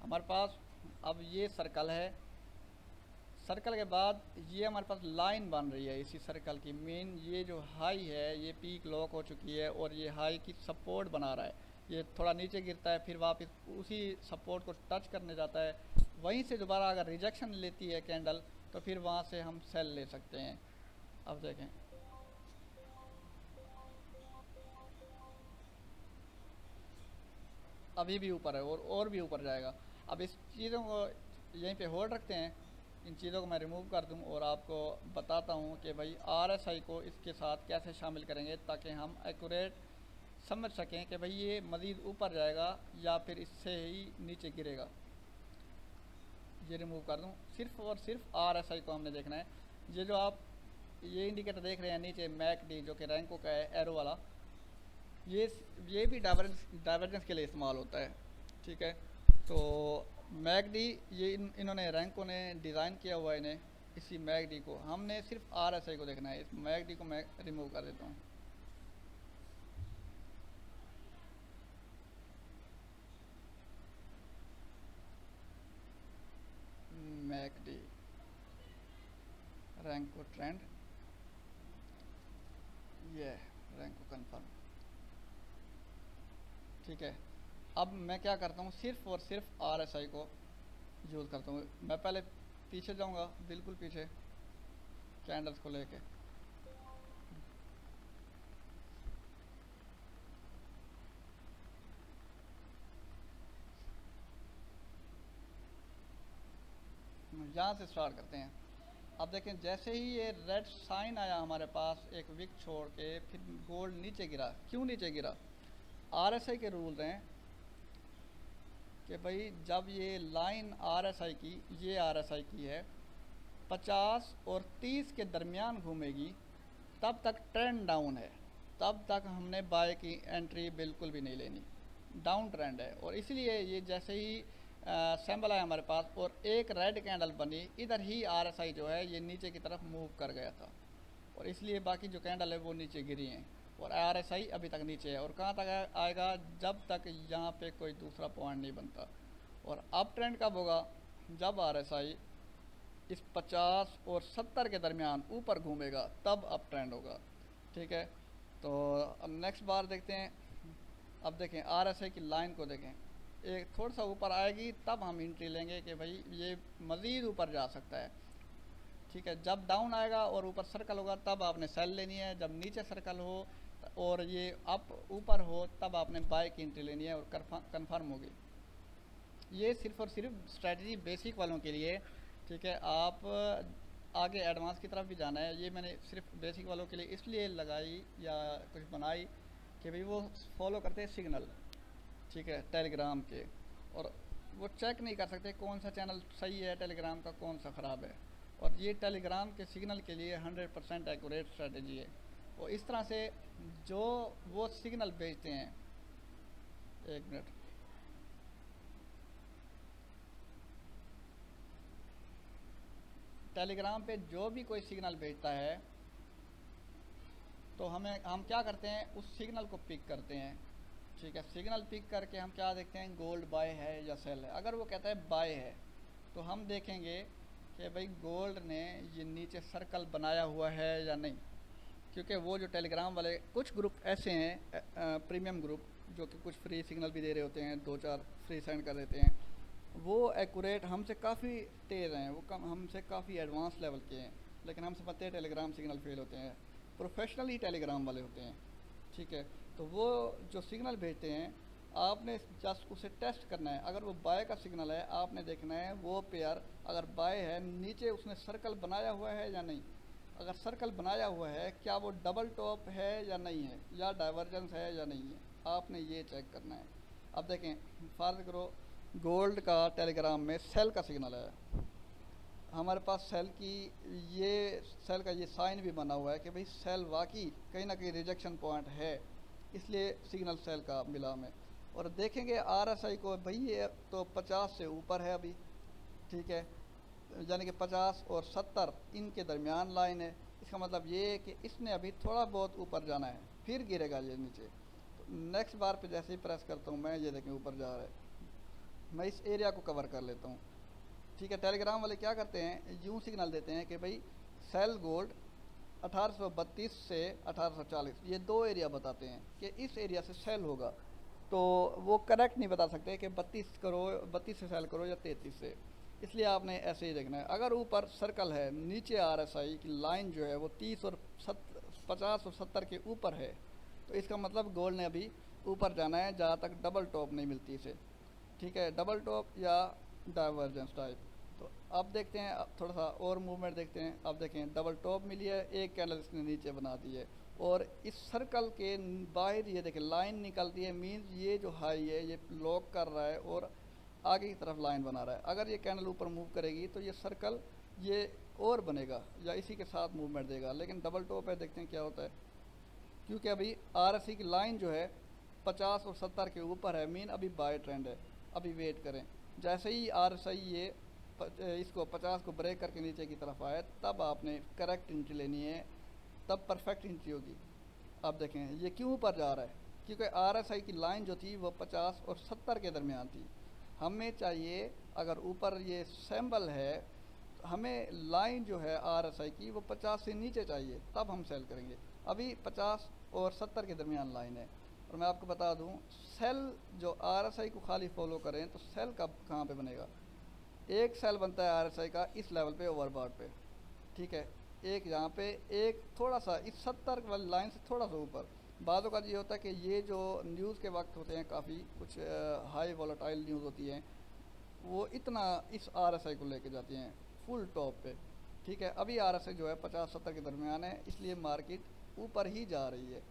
हमारे पास अब ये सर्कल है, सर्कल के बाद ये हमारे पास लाइन बन रही है इसी सर्कल की। मेन ये जो हाई है ये पीक लॉक हो चुकी है और ये हाई की सपोर्ट बना रहा है। ये थोड़ा नीचे गिरता है फिर वापस उसी सपोर्ट को टच करने जाता है, वहीं से दोबारा अगर रिजेक्शन लेती है कैंडल तो फिर वहाँ से हम सेल ले सकते हैं। अब देखें, अभी भी ऊपर है और भी ऊपर जाएगा। अब इस चीज़ों को यहीं पे होल्ड रखते हैं, इन चीज़ों को मैं रिमूव कर दूं और आपको बताता हूं कि भाई RSI को इसके साथ कैसे शामिल करेंगे ताकि हम एक्यूरेट समझ सकें कि भाई ये मज़ीद ऊपर जाएगा या फिर इससे ही नीचे गिरेगा। ये रिमूव कर दूं, सिर्फ और सिर्फ RSI को हमने देखना है। ये जो आप ये इंडिकेटर देख रहे हैं नीचे MACD जो कि रैंको का है, एरो वाला, ये भी डाइवर्जेंस के लिए इस्तेमाल होता है। ठीक है, तो MACD ये इन्होंने रैंको ने डिज़ाइन किया हुआ है इन्हें, इसी MACD को हमने सिर्फ RSI को देखना है। इस MACD को मैं रिमूव कर देता हूँ। MACD रैंको ट्रेंड, ये रैंको कंफर्म। ठीक है, अब मैं क्या करता हूँ, सिर्फ और सिर्फ RSI को यूज़ करता हूँ। मैं पहले पीछे जाऊँगा, बिल्कुल पीछे कैंडल्स को लेके। यहाँ से स्टार्ट करते हैं। अब देखें जैसे ही ये रेड साइन आया हमारे पास एक विक छोड़ के, फिर गोल्ड नीचे गिरा। क्यों नीचे गिरा? RSI के रूल हैं कि भाई जब ये लाइन RSI की, ये RSI की है, 50 और 30 के दरमियान घूमेगी तब तक ट्रेंड डाउन है, तब तक हमने बाय की एंट्री बिल्कुल भी नहीं लेनी। डाउन ट्रेंड है और इसलिए ये जैसे ही सैम्बल है हमारे पास और एक रेड कैंडल बनी, इधर ही RSI जो है ये नीचे की तरफ मूव कर गया था और इसलिए बाकी जो कैंडल है वो नीचे गिरी हैं और RSI अभी तक नीचे है। और कहाँ तक आएगा, जब तक यहाँ पे कोई दूसरा पॉइंट नहीं बनता। और अप ट्रेंड कब होगा, जब RSI इस 50 और 70 के दरमियान ऊपर घूमेगा तब अप ट्रेंड होगा। ठीक है, तो अब नेक्स्ट बार देखते हैं। अब देखें RSI की लाइन को देखें, एक थोड़ा सा ऊपर आएगी तब हम एंट्री लेंगे कि भाई ये मज़ीद ऊपर जा सकता है। ठीक है, जब डाउन आएगा और ऊपर सर्कल होगा तब आपने सेल लेनी है, जब नीचे सर्कल हो और ये अप ऊपर हो तब आपने बाय की एंट्री लेनी है और कन्फर्म होगी। ये सिर्फ और सिर्फ स्ट्रेटजी बेसिक वालों के लिए। ठीक है, आप आगे एडवांस की तरफ भी जाना है, ये मैंने सिर्फ बेसिक वालों के लिए इसलिए लगाई या कुछ बनाई कि भाई वो फॉलो करते हैं सिग्नल। ठीक है, टेलीग्राम के, और वो चेक नहीं कर सकते कौन सा चैनल सही है टेलीग्राम का, कौन सा ख़राब है। और ये टेलीग्राम के सिग्नल के लिए 100% एक्यूरेट स्ट्रेटजी है। और इस तरह से जो वो सिग्नल भेजते हैं, एक मिनट, टेलीग्राम पे जो भी कोई सिग्नल भेजता है तो हम क्या करते हैं, उस सिग्नल को पिक करते हैं। ठीक है, सिग्नल पिक करके हम क्या देखते हैं, गोल्ड बाय है या सेल है। अगर वो कहता है बाय है तो हम देखेंगे कि भाई गोल्ड ने ये नीचे सर्कल बनाया हुआ है या नहीं, क्योंकि वो जो टेलीग्राम वाले कुछ ग्रुप ऐसे हैं, प्रीमियम ग्रुप, जो कि कुछ फ्री सिग्नल भी दे रहे होते हैं, 2-4 फ्री सेंड कर देते हैं, वो एक्यूरेट हमसे काफ़ी तेज़ हैं, वो हमसे काफ़ी एडवांस लेवल के हैं, लेकिन हम समझते हैं टेलीग्राम सिग्नल फेल होते हैं। प्रोफेशनल ही टेलीग्राम वाले होते हैं। ठीक है, तो वो जो सिग्नल भेजते हैं आपने जस्ट उसे टेस्ट करना है। अगर वो बाय का सिग्नल है आपने देखना है वो पेयर अगर बाय है, नीचे उसने सर्कल बनाया हुआ है या नहीं। अगर सर्कल बनाया हुआ है, क्या वो डबल टॉप है या नहीं है, या डाइवर्जेंस है या नहीं है, आपने ये चेक करना है। अब देखें, फर्ज करो गोल्ड का टेलीग्राम में सेल का सिग्नल है, हमारे पास सेल की ये सेल का ये साइन भी बना हुआ है कि भाई सेल वाकई कहीं ना कहीं रिजेक्शन पॉइंट है, इसलिए सिग्नल सेल का मिला हमें। और देखेंगे RSI को, भाई ये तो 50 से ऊपर है अभी। ठीक है, यानी कि 50 और 70 इनके दरमियान लाइन है। इसका मतलब ये है कि इसने अभी थोड़ा बहुत ऊपर जाना है, फिर गिरेगा ये नीचे। तो नेक्स्ट बार पे जैसे ही प्रेस करता हूँ मैं, ये देखें ऊपर जा रहा है। मैं इस एरिया को कवर कर लेता हूँ। ठीक है, टेलीग्राम वाले क्या करते हैं, यूँ सिग्नल देते हैं कि भाई सेल गोल्ड 1832 से 1840, ये दो एरिया बताते हैं कि इस एरिया से सेल होगा। तो वो करेक्ट नहीं बता सकते कि 32 करो, 32 से सेल करो या 33 से, इसलिए आपने ऐसे ही देखना है। अगर ऊपर सर्कल है, नीचे RSI की लाइन जो है वो 30 और 50 और 70 के ऊपर है, तो इसका मतलब गोल्ड ने अभी ऊपर जाना है जहाँ तक डबल टॉप नहीं मिलती इसे। ठीक है, डबल टॉप या डाइवर्जेंस टाइप। तो अब देखते हैं, अब थोड़ा सा और मूवमेंट देखते हैं। अब देखें डबल टॉप मिली है, एक कैंडल इसने नीचे बना दी है और इस सर्कल के बाहर ये देखें लाइन निकलती है, मीन्स ये जो हाई है ये लॉक कर रहा है और आगे की तरफ लाइन बना रहा है। अगर ये कैंडल ऊपर मूव करेगी तो ये सर्कल ये और बनेगा या इसी के साथ मूवमेंट देगा, लेकिन डबल टॉप है, देखते हैं क्या होता है। क्योंकि अभी RSI की लाइन जो है 50 और 70 के ऊपर है, मीन अभी बाय ट्रेंड है, अभी वेट करें। जैसे ही RSI ये इसको 50 को ब्रेक करके नीचे की तरफ आए तब आपने करेक्ट एंट्री लेनी है, तब परफेक्ट एंट्री होगी। अब देखें ये क्यों ऊपर जा रहा है, क्योंकि RSI की लाइन जो थी वो 50 और 70 के दरमियान थी। हमें चाहिए, अगर ऊपर ये सैम्बल है, हमें लाइन जो है RSI की वो 50 से नीचे चाहिए, तब हम सेल करेंगे। अभी 50 और 70 के दरमियान लाइन है। और मैं आपको बता दूं, सेल जो RSI को खाली फॉलो करें तो सेल कब कहाँ पे बनेगा, एक सेल बनता है RSI का इस लेवल पे ओवरबॉट पे। ठीक है, एक यहाँ पे, एक थोड़ा सा इस 70 वाली लाइन से थोड़ा सा ऊपर। बातों का ये होता है कि ये जो न्यूज़ के वक्त होते हैं, काफ़ी कुछ हाई वॉलेटाइल न्यूज़ होती हैं, वो इतना इस RSI को लेके जाती हैं फुल टॉप पे। ठीक है, अभी RSI जो है 50-70 के दरमियान है, इसलिए मार्केट ऊपर ही जा रही है।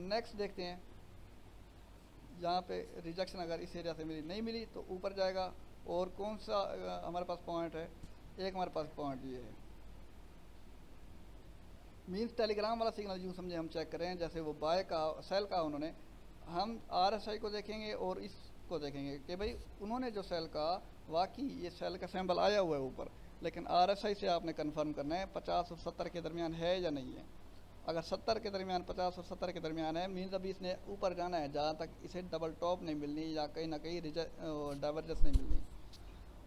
नेक्स्ट देखते हैं, यहाँ पे रिजेक्शन अगर इस एरिया से मिली, नहीं मिली तो ऊपर जाएगा। और कौन सा हमारे पास पॉइंट है, एक हमारे पास पॉइंट ये है, मीन्स टेलीग्राम वाला सिग्नल यूँ समझे हम चेक करें, जैसे वो बाय का सेल का उन्होंने, हम RSI को देखेंगे और इस इसको देखेंगे कि भाई उन्होंने जो सेल का वाकई ये सेल का सैम्बल आया हुआ है ऊपर, लेकिन RSI से आपने कंफर्म करना है 50 और 70 के दरमियान है या नहीं है। अगर 70 के दरमियान, 50 और 70 के दरमियान है, मीन्स अभी इसने ऊपर जाना है जहाँ तक इसे डबल टॉप नहीं मिलनी या कहीं ना कहीं डाइवर्जेंस नहीं मिलनी।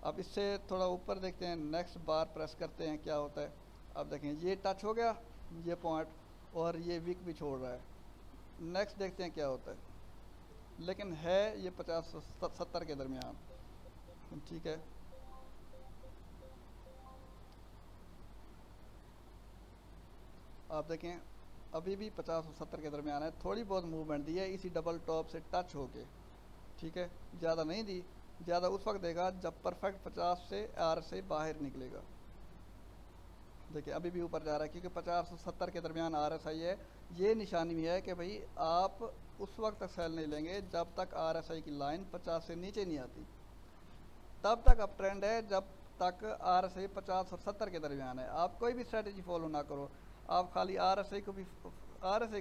अब इससे थोड़ा ऊपर देखते हैं, नेक्स्ट बार प्रेस करते हैं क्या होता है। अब देखें ये टच हो गया ये पॉइंट, और ये विक भी छोड़ रहा है। नेक्स्ट देखते हैं क्या होता है, लेकिन है ये 50 से 70 के दरमियान, ठीक है। आप देखें अभी भी 50 और 70 के दरमियान है, थोड़ी बहुत मूवमेंट दी है इसी डबल टॉप से टच होके, ठीक है, ज़्यादा नहीं दी। ज़्यादा उस वक्त देगा जब परफेक्ट 50 से आर से बाहर निकलेगा। देखिए अभी भी ऊपर जा रहा है क्योंकि 50 से 70 के दरमियान RSI है। ये निशानी भी है कि भाई आप उस वक्त तक सेल नहीं लेंगे जब तक RSI की लाइन 50 से नीचे नहीं आती, तब तक अप ट्रेंड है जब तक RSI 50 और 70 के दरमियान है। आप कोई भी स्ट्रेटजी फॉलो ना करो, आप खाली RSI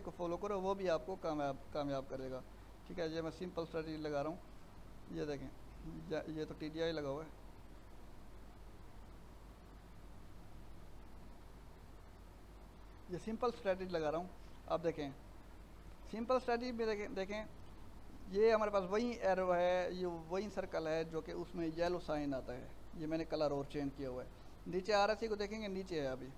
को फॉलो करो, वो भी आपको कामयाब करेगा, ठीक है। ये मैं सिंपल स्ट्रेटजी लगा रहा हूँ, ये देखें ये तो TDI लगा हुआ है। ये सिंपल स्ट्रेटजी लगा रहा हूँ। अब देखें सिंपल स्ट्रेटजी में देखें ये हमारे पास वही एरो है, ये वही सर्कल है जो कि उसमें येलो साइन आता है। ये मैंने कलर और चेंज किया हुआ है। नीचे RSI को देखेंगे नीचे है अभी।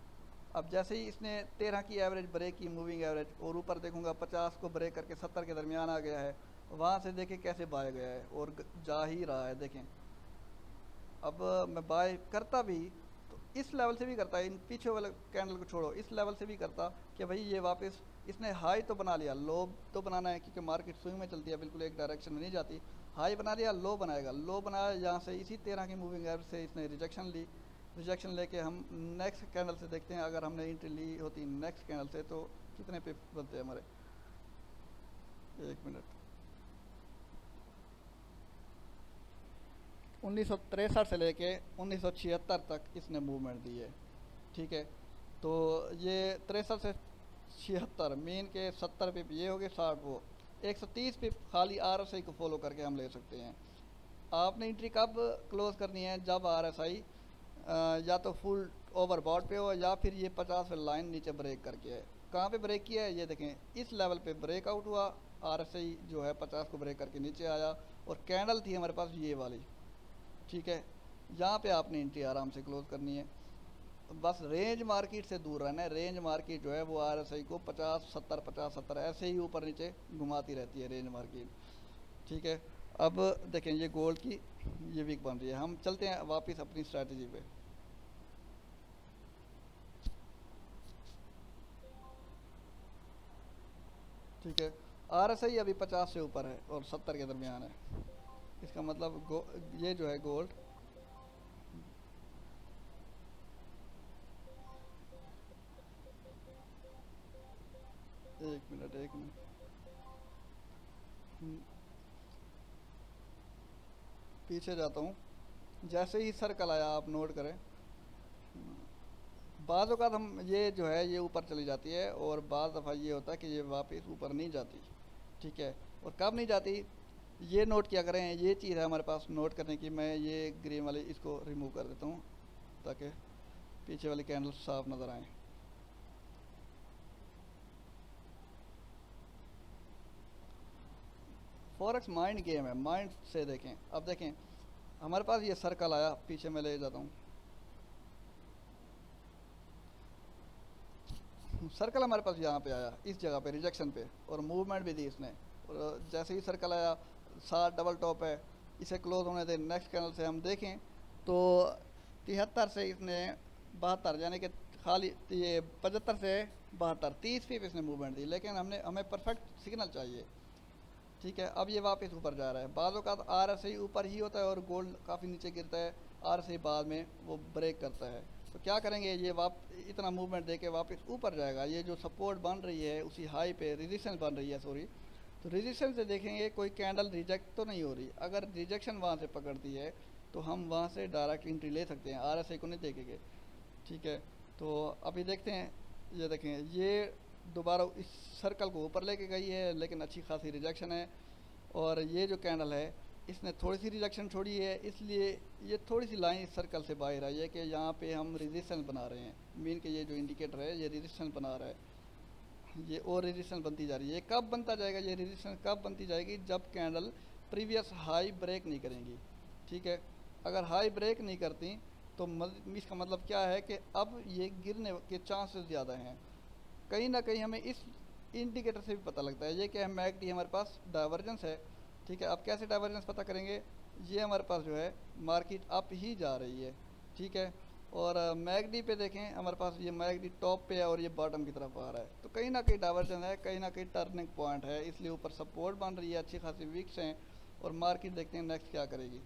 अब जैसे ही इसने 13 की एवरेज ब्रेक की, मूविंग एवरेज, और ऊपर देखूंगा 50 को ब्रेक करके 70 के दरमियान आ गया है, वहाँ से देखें कैसे बाय गया है और जा ही रहा है। देखें अब मैं बाय करता भी तो इस लेवल से भी करता है, इन पीछे वाले कैंडल को छोड़ो, इस लेवल से भी करता कि भाई ये वापस इसने हाई तो बना लिया, लो तो बनाना है क्योंकि मार्केट स्विंग में चलती है, बिल्कुल एक डायरेक्शन में नहीं जाती। हाई बना लिया, लो बनाएगा, लो बनाया, यहाँ से इसी 13 की मूविंग एवरेज से इसने रिजेक्शन ली। रिजेक्शन लेके हम नेक्स्ट कैंडल से देखते हैं, अगर हमने एंट्री ली होती नेक्स्ट कैंडल से तो कितने पे बनते हैं हमारे। एक मिनट, 1963 से लेके 1976 तक इसने मूवमेंट दी है, ठीक है। तो ये 63 से 76 मीन के 70 पिप ये हो गए, 60 वो 130 पिप खाली RSI को फॉलो करके हम ले सकते हैं। आपने एंट्री कब क्लोज करनी है, जब RSI या तो फुल ओवरबॉट पे हो या फिर ये 50 पे लाइन नीचे ब्रेक करके है। कहाँ पे ब्रेक किया है, ये देखें इस लेवल पे ब्रेकआउट हुआ, RSI जो है 50 को ब्रेक करके नीचे आया और कैंडल थी हमारे पास ये वाली, ठीक है। यहाँ पे आपने एंट्री आराम से क्लोज करनी है। बस रेंज मार्केट से दूर रहना है। रेंज मार्केट जो है वो RSI को 50 70 50 70 ऐसे ही ऊपर नीचे घुमाती रहती है रेंज मार्केट, ठीक है। अब देखें ये गोल्ड की ये वीक बन रही है। हम चलते हैं वापस अपनी स्ट्रैटेजी पे। ठीक है, RSI अभी 50 से ऊपर है और 70 के दरमियान है। इसका मतलब ये जो है गोल्ड, एक मिनट पीछे जाता हूँ। जैसे ही सर्कल आया आप नोट करें, बाज़ औक़ात हम ये जो है ये ऊपर चली जाती है और बाज़ दफ़ा ये होता है कि ये वापस ऊपर नहीं जाती, ठीक है। और कब नहीं जाती ये नोट किया करें, ये चीज़ है हमारे पास नोट करने की। मैं ये ग्रीन वाली इसको रिमूव कर देता हूँ ताकि पीछे वाली कैंडल साफ नज़र आए। फॉरेक्स माइंड गेम है, माइंड से देखें। अब देखें हमारे पास ये सर्कल आया, पीछे मैं ले जाता हूँ। सर्कल हमारे पास यहाँ पे आया, इस जगह पे रिजेक्शन पे, और मूवमेंट भी दी इसने। और जैसे ही सर्कल आया 7 डबल टॉप है, इसे क्लोज होने दें। नेक्स्ट कैंडल से हम देखें तो 73 से इसने 72 यानी कि खाली ये 75 से 72 30 फीट इसने मूवमेंट दी, लेकिन हमें परफेक्ट सिग्नल चाहिए, ठीक है। अब ये वापस ऊपर जा रहा है। बाज़ों का RSI ऊपर ही होता है और गोल्ड काफ़ी नीचे गिरता है, RSI बाद में वो ब्रेक करता है। तो क्या करेंगे, ये इतना मूवमेंट दे के वापस ऊपर जाएगा। ये जो सपोर्ट बन रही है उसी हाई पे रेजिस्टेंस बन रही है, सॉरी, तो रेजिस्टेंस से देखेंगे कोई कैंडल रिजेक्ट तो नहीं हो रही। अगर रिजेक्शन वहाँ से पकड़ती है तो हम वहाँ से डायरेक्ट एंट्री ले सकते हैं, RSI को नहीं देखेंगे, ठीक है। तो अभी देखते हैं, ये देखें ये दोबारा इस सर्कल को ऊपर लेके गई है लेकिन अच्छी खासी रिजेक्शन है। और ये जो कैंडल है इसने थोड़ी सी रिजेक्शन छोड़ी है, इसलिए ये थोड़ी सी लाइन इस सर्कल से बाहर आई है कि यहाँ पे हम रेजिस्टेंस बना रहे हैं। मीन के ये जो इंडिकेटर है ये रेजिस्टेंस बना रहा है, ये और रेजिस्टेंस बनती जा रही है। ये कब बनता जाएगा, ये रेजिस्टेंस कब बनती जाएगी, जब कैंडल प्रीवियस हाई ब्रेक नहीं करेंगी। ठीक है, अगर हाई ब्रेक नहीं करती तो इसका मतलब क्या है कि अब ये गिरने के चांसेस ज़्यादा हैं। कहीं ना कहीं हमें इस इंडिकेटर से भी पता लगता है, ये क्या है, मैकडी हमारे पास डाइवर्जेंस है। ठीक है, अब कैसे डाइवर्जेंस पता करेंगे, ये हमारे पास जो है मार्केट अप ही जा रही है। ठीक है, और मैकडी पे देखें हमारे पास ये मैकडी टॉप पे है और ये बॉटम की तरफ आ रहा है, तो कहीं ना कहीं डाइवर्जन है, कहीं ना कहीं टर्निंग पॉइंट है, इसलिए ऊपर सपोर्ट बन रही है, अच्छी खासी विक्स हैं। और मार्केट देखते हैं नेक्स्ट क्या करेगी।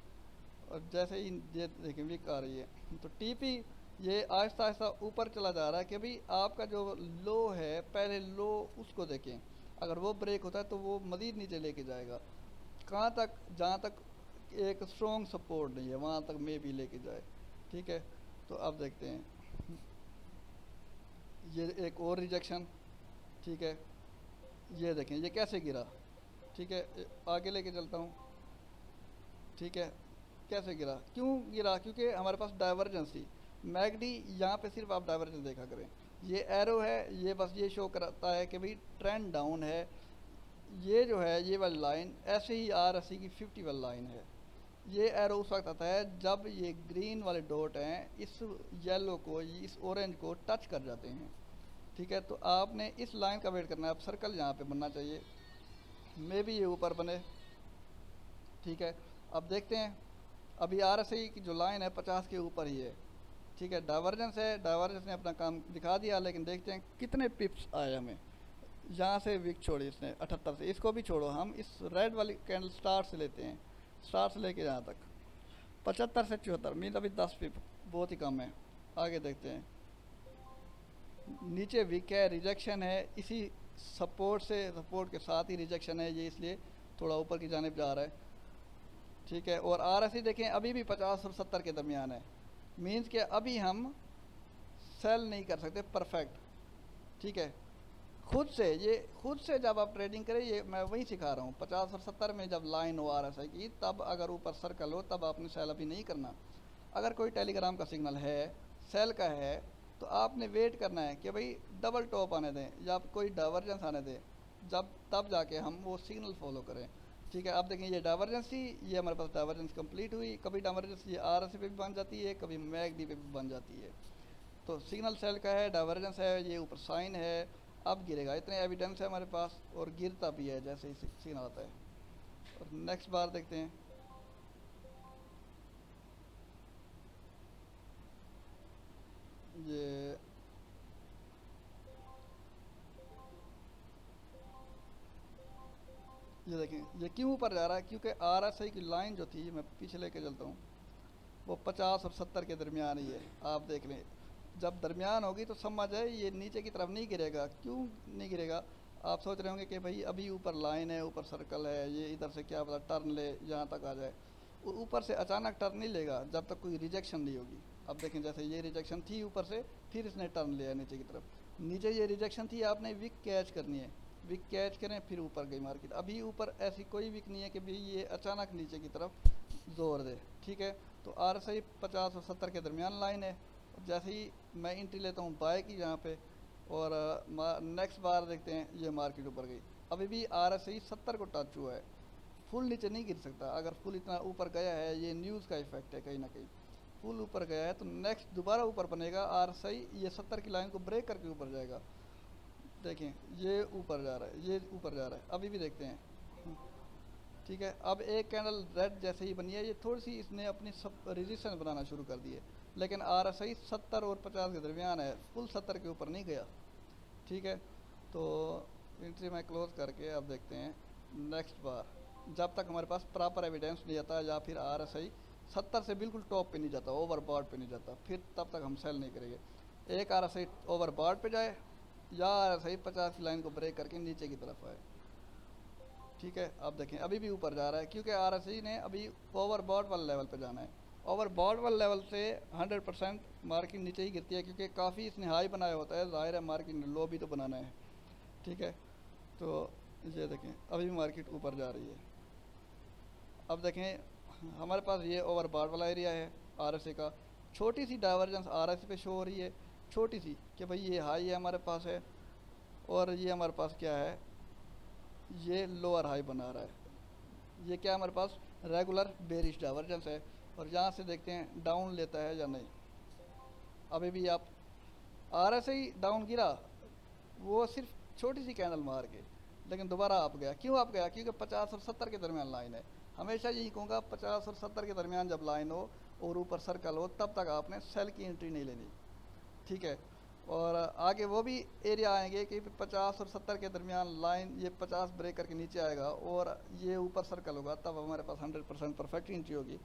और जैसे ही ये देखें विक आ रही है तो टीपी ये आहिस्ता आहिस्ता ऊपर चला जा रहा है कि भाई आपका जो लो है पहले लो उसको देखें, अगर वो ब्रेक होता है तो वो मज़ीद नीचे लेके जाएगा। कहाँ तक, जहाँ तक एक स्ट्रॉन्ग सपोर्ट नहीं है वहाँ तक मे भी लेके जाए। ठीक है, तो अब देखते हैं ये एक और रिजेक्शन। ठीक है, ये देखें ये कैसे गिरा। ठीक है, आगे लेके चलता हूँ। ठीक है, कैसे गिरा, क्यों गिरा, क्योंकि हमारे पास डाइवर्जेंस थी। मैकडी यहाँ पे सिर्फ आप डाइवर्जेंस देखा करें, ये एरो है, ये बस ये शो करता है कि भाई ट्रेंड डाउन है। ये जो है ये वाली लाइन ऐसे ही RSI की 50 वाली लाइन है। ये एरो उस वक्त आता है जब ये ग्रीन वाले डॉट हैं इस येलो को, इस ऑरेंज को टच कर जाते हैं। ठीक है, तो आपने इस लाइन का वेट करना है। अब सर्कल यहाँ पे बनना चाहिए, मे भी ये ऊपर बने। ठीक है, अब देखते हैं, अभी RSI की जो लाइन है 50 के ऊपर ही है। ठीक है, डाइवर्जेंस है, डाइवर्जेंस ने अपना काम दिखा दिया, लेकिन देखते हैं कितने पिप्स आए हमें। यहाँ से विक छोड़ी इसने 78 से, इसको भी छोड़ो, हम इस रेड वाली कैंडल स्टार्ट से लेते हैं, स्टार्ट से लेके यहाँ तक 75 से 74, मीन अभी 10 पिप बहुत ही कम है। आगे देखते हैं, नीचे विक है, रिजेक्शन है, इसी सपोर्ट से, सपोर्ट के साथ ही रिजेक्शन है, ये इसलिए थोड़ा ऊपर की जानिब जा रहा है। ठीक है, और RSI देखें अभी भी 50 और 70 के दरमियान है, मीन्स कि अभी हम सेल नहीं कर सकते परफेक्ट। ठीक है, खुद से, ये खुद से जब आप ट्रेडिंग करें, ये मैं वही सिखा रहा हूँ, 50 और 70 में जब लाइन हो RSI की, तब अगर ऊपर सर्कल हो तब आपने सेल अभी नहीं करना। अगर कोई टेलीग्राम का सिग्नल है, सेल का है, तो आपने वेट करना है कि भाई डबल टॉप आने दें या कोई डाइवर्जेंस आने दें, जब तब जाके हम वो सिग्नल फॉलो करें। ठीक है, आप देखें ये डाइवर्जेंस थी, ये हमारे पास डाइवर्जेंस कंप्लीट हुई, कभी डाइवर्जेंस ये RSI पे भी बन जाती है, कभी मैकडी पे भी बन जाती है। तो सिग्नल सेल का है, डाइवर्जेंस है, ये ऊपर साइन है, अब गिरेगा, इतने एविडेंस है हमारे पास, और गिरता भी है जैसे ही सिग्नल आता है। और नेक्स्ट बार देखते हैं, ये देखें ये क्यों ऊपर जा रहा है, क्योंकि RSI की लाइन जो थी, मैं पीछे लेके चलता हूँ, वो 50 और 70 के दरमियान ही है। आप देख लें, जब दरमियान होगी तो समझ है ये नीचे की तरफ नहीं गिरेगा। क्यों नहीं गिरेगा, आप सोच रहे होंगे कि भाई अभी ऊपर लाइन है, ऊपर सर्कल है, ये इधर से क्या पता टर्न ले यहाँ तक आ जाए। ऊपर से अचानक टर्न नहीं लेगा जब तक कोई रिजेक्शन नहीं होगी। अब देखें जैसे ये रिजेक्शन थी ऊपर से, फिर इसने टर्न लिया नीचे की तरफ, नीचे ये रिजेक्शन थी, आपने विक कैच करनी है, विक कैच करें फिर ऊपर गई मार्केट। अभी ऊपर ऐसी कोई विक नहीं है कि भाई ये अचानक नीचे की तरफ जोर दे। ठीक है, तो RSI 50 और 70 के दरमियान लाइन है। जैसे ही मैं एंट्री लेता हूँ बाय की यहाँ पे, और नेक्स्ट बार देखते हैं ये मार्केट ऊपर गई, अभी भी RSI 70 को टच हुआ है, फुल नीचे नहीं गिर सकता। अगर फुल इतना ऊपर गया है, ये न्यूज़ का इफेक्ट है कहीं ना कहीं, फुल ऊपर गया है तो नेक्स्ट दोबारा ऊपर बनेगा, RSI ये 70 की लाइन को ब्रेक करके ऊपर जाएगा। देखें ये ऊपर जा रहा है, ये ऊपर जा रहा है, अभी भी देखते हैं। ठीक है, अब एक कैंडल रेड जैसे ही बनी है, ये थोड़ी सी इसने अपनी सब रेजिस्टेंस बनाना शुरू कर दी है, लेकिन RSI 70 और 50 के दरमियान है, फुल 70 के ऊपर नहीं गया। ठीक है, तो एंट्री में क्लोज करके अब देखते हैं नेक्स्ट बार, जब तक हमारे पास प्रॉपर एविडेंस नहीं आता या फिर RSI 70 से बिल्कुल टॉप पे नहीं जाता, ओवरबॉट पे नहीं जाता, फिर तब तक हम सेल नहीं करेंगे। एक RSI ओवरबॉट पे जाए या RSI 50 की लाइन को ब्रेक करके नीचे की तरफ आए। ठीक है, अब देखें अभी भी ऊपर जा रहा है, क्योंकि RSI ने अभी ओवरबॉट वाले लेवल पे जाना है। ओवरबॉट वाले लेवल से 100% मार्केट नीचे ही गिरती है, क्योंकि काफ़ी इसने हाई बनाया होता है, ज़ाहिर है मार्केट ने लो भी तो बनाना है। ठीक है, तो ये देखें अभी भी मार्केट ऊपर जा रही है। अब देखें हमारे पास ये ओवरबॉट वाला एरिया है आरएसए का, छोटी सी डाइवर्जेंस आरएसए पे शो हो रही है, छोटी सी, कि भाई ये हाई है हमारे पास है और ये हमारे पास क्या है, ये लोअर हाई बना रहा है। ये क्या हमारे पास रेगुलर बेरिश डाइवर्जेंस है। और यहाँ से देखते हैं डाउन लेता है या नहीं। अभी भी आप आरएसए ही डाउन गिरा, वो सिर्फ छोटी सी कैंडल मार के, लेकिन दोबारा आप गया। क्यों आप गया? क्योंकि 50 और 70 के दरमियान लाइन है। हमेशा यही कहूँगा 50 और 70 के दरमियान जब लाइन हो और ऊपर सर्कल हो, तब तक आपने सेल की एंट्री नहीं लेनी, ठीक है। और आगे वो भी एरिया आएंगे कि 50 और 70 के दरमियान लाइन, ये 50 ब्रेक करके नीचे आएगा और ये ऊपर सर्कल होगा, तब हमारे पास 100% परफेक्ट एंट्री होगी।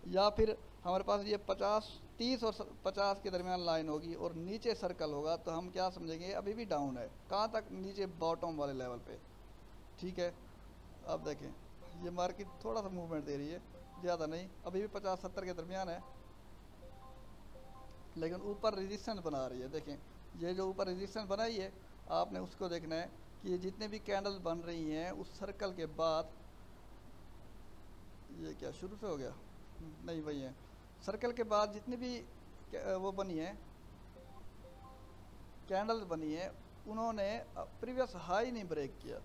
या फिर हमारे पास ये 30 और 50 के दरमियान लाइन होगी और नीचे सर्कल होगा, तो हम क्या समझेंगे अभी भी डाउन है। कहाँ तक? नीचे बॉटम वाले लेवल पे, ठीक है। अब देखें ये मार्केट थोड़ा सा मूवमेंट दे रही है, ज़्यादा नहीं, अभी भी 50-70 के दरमियान है, लेकिन ऊपर रेजिस्टेंस बना रही है। देखें ये जो ऊपर रेजिस्टेंस बनाई है, आपने उसको देखना है कि ये जितने भी कैंडल बन रही हैं उस सर्कल के बाद, ये क्या शुरू से हो गया? नहीं, वही है। सर्कल के बाद जितनी भी वो बनी है, कैंडल बनी है, उन्होंने प्रीवियस हाई नहीं ब्रेक किया,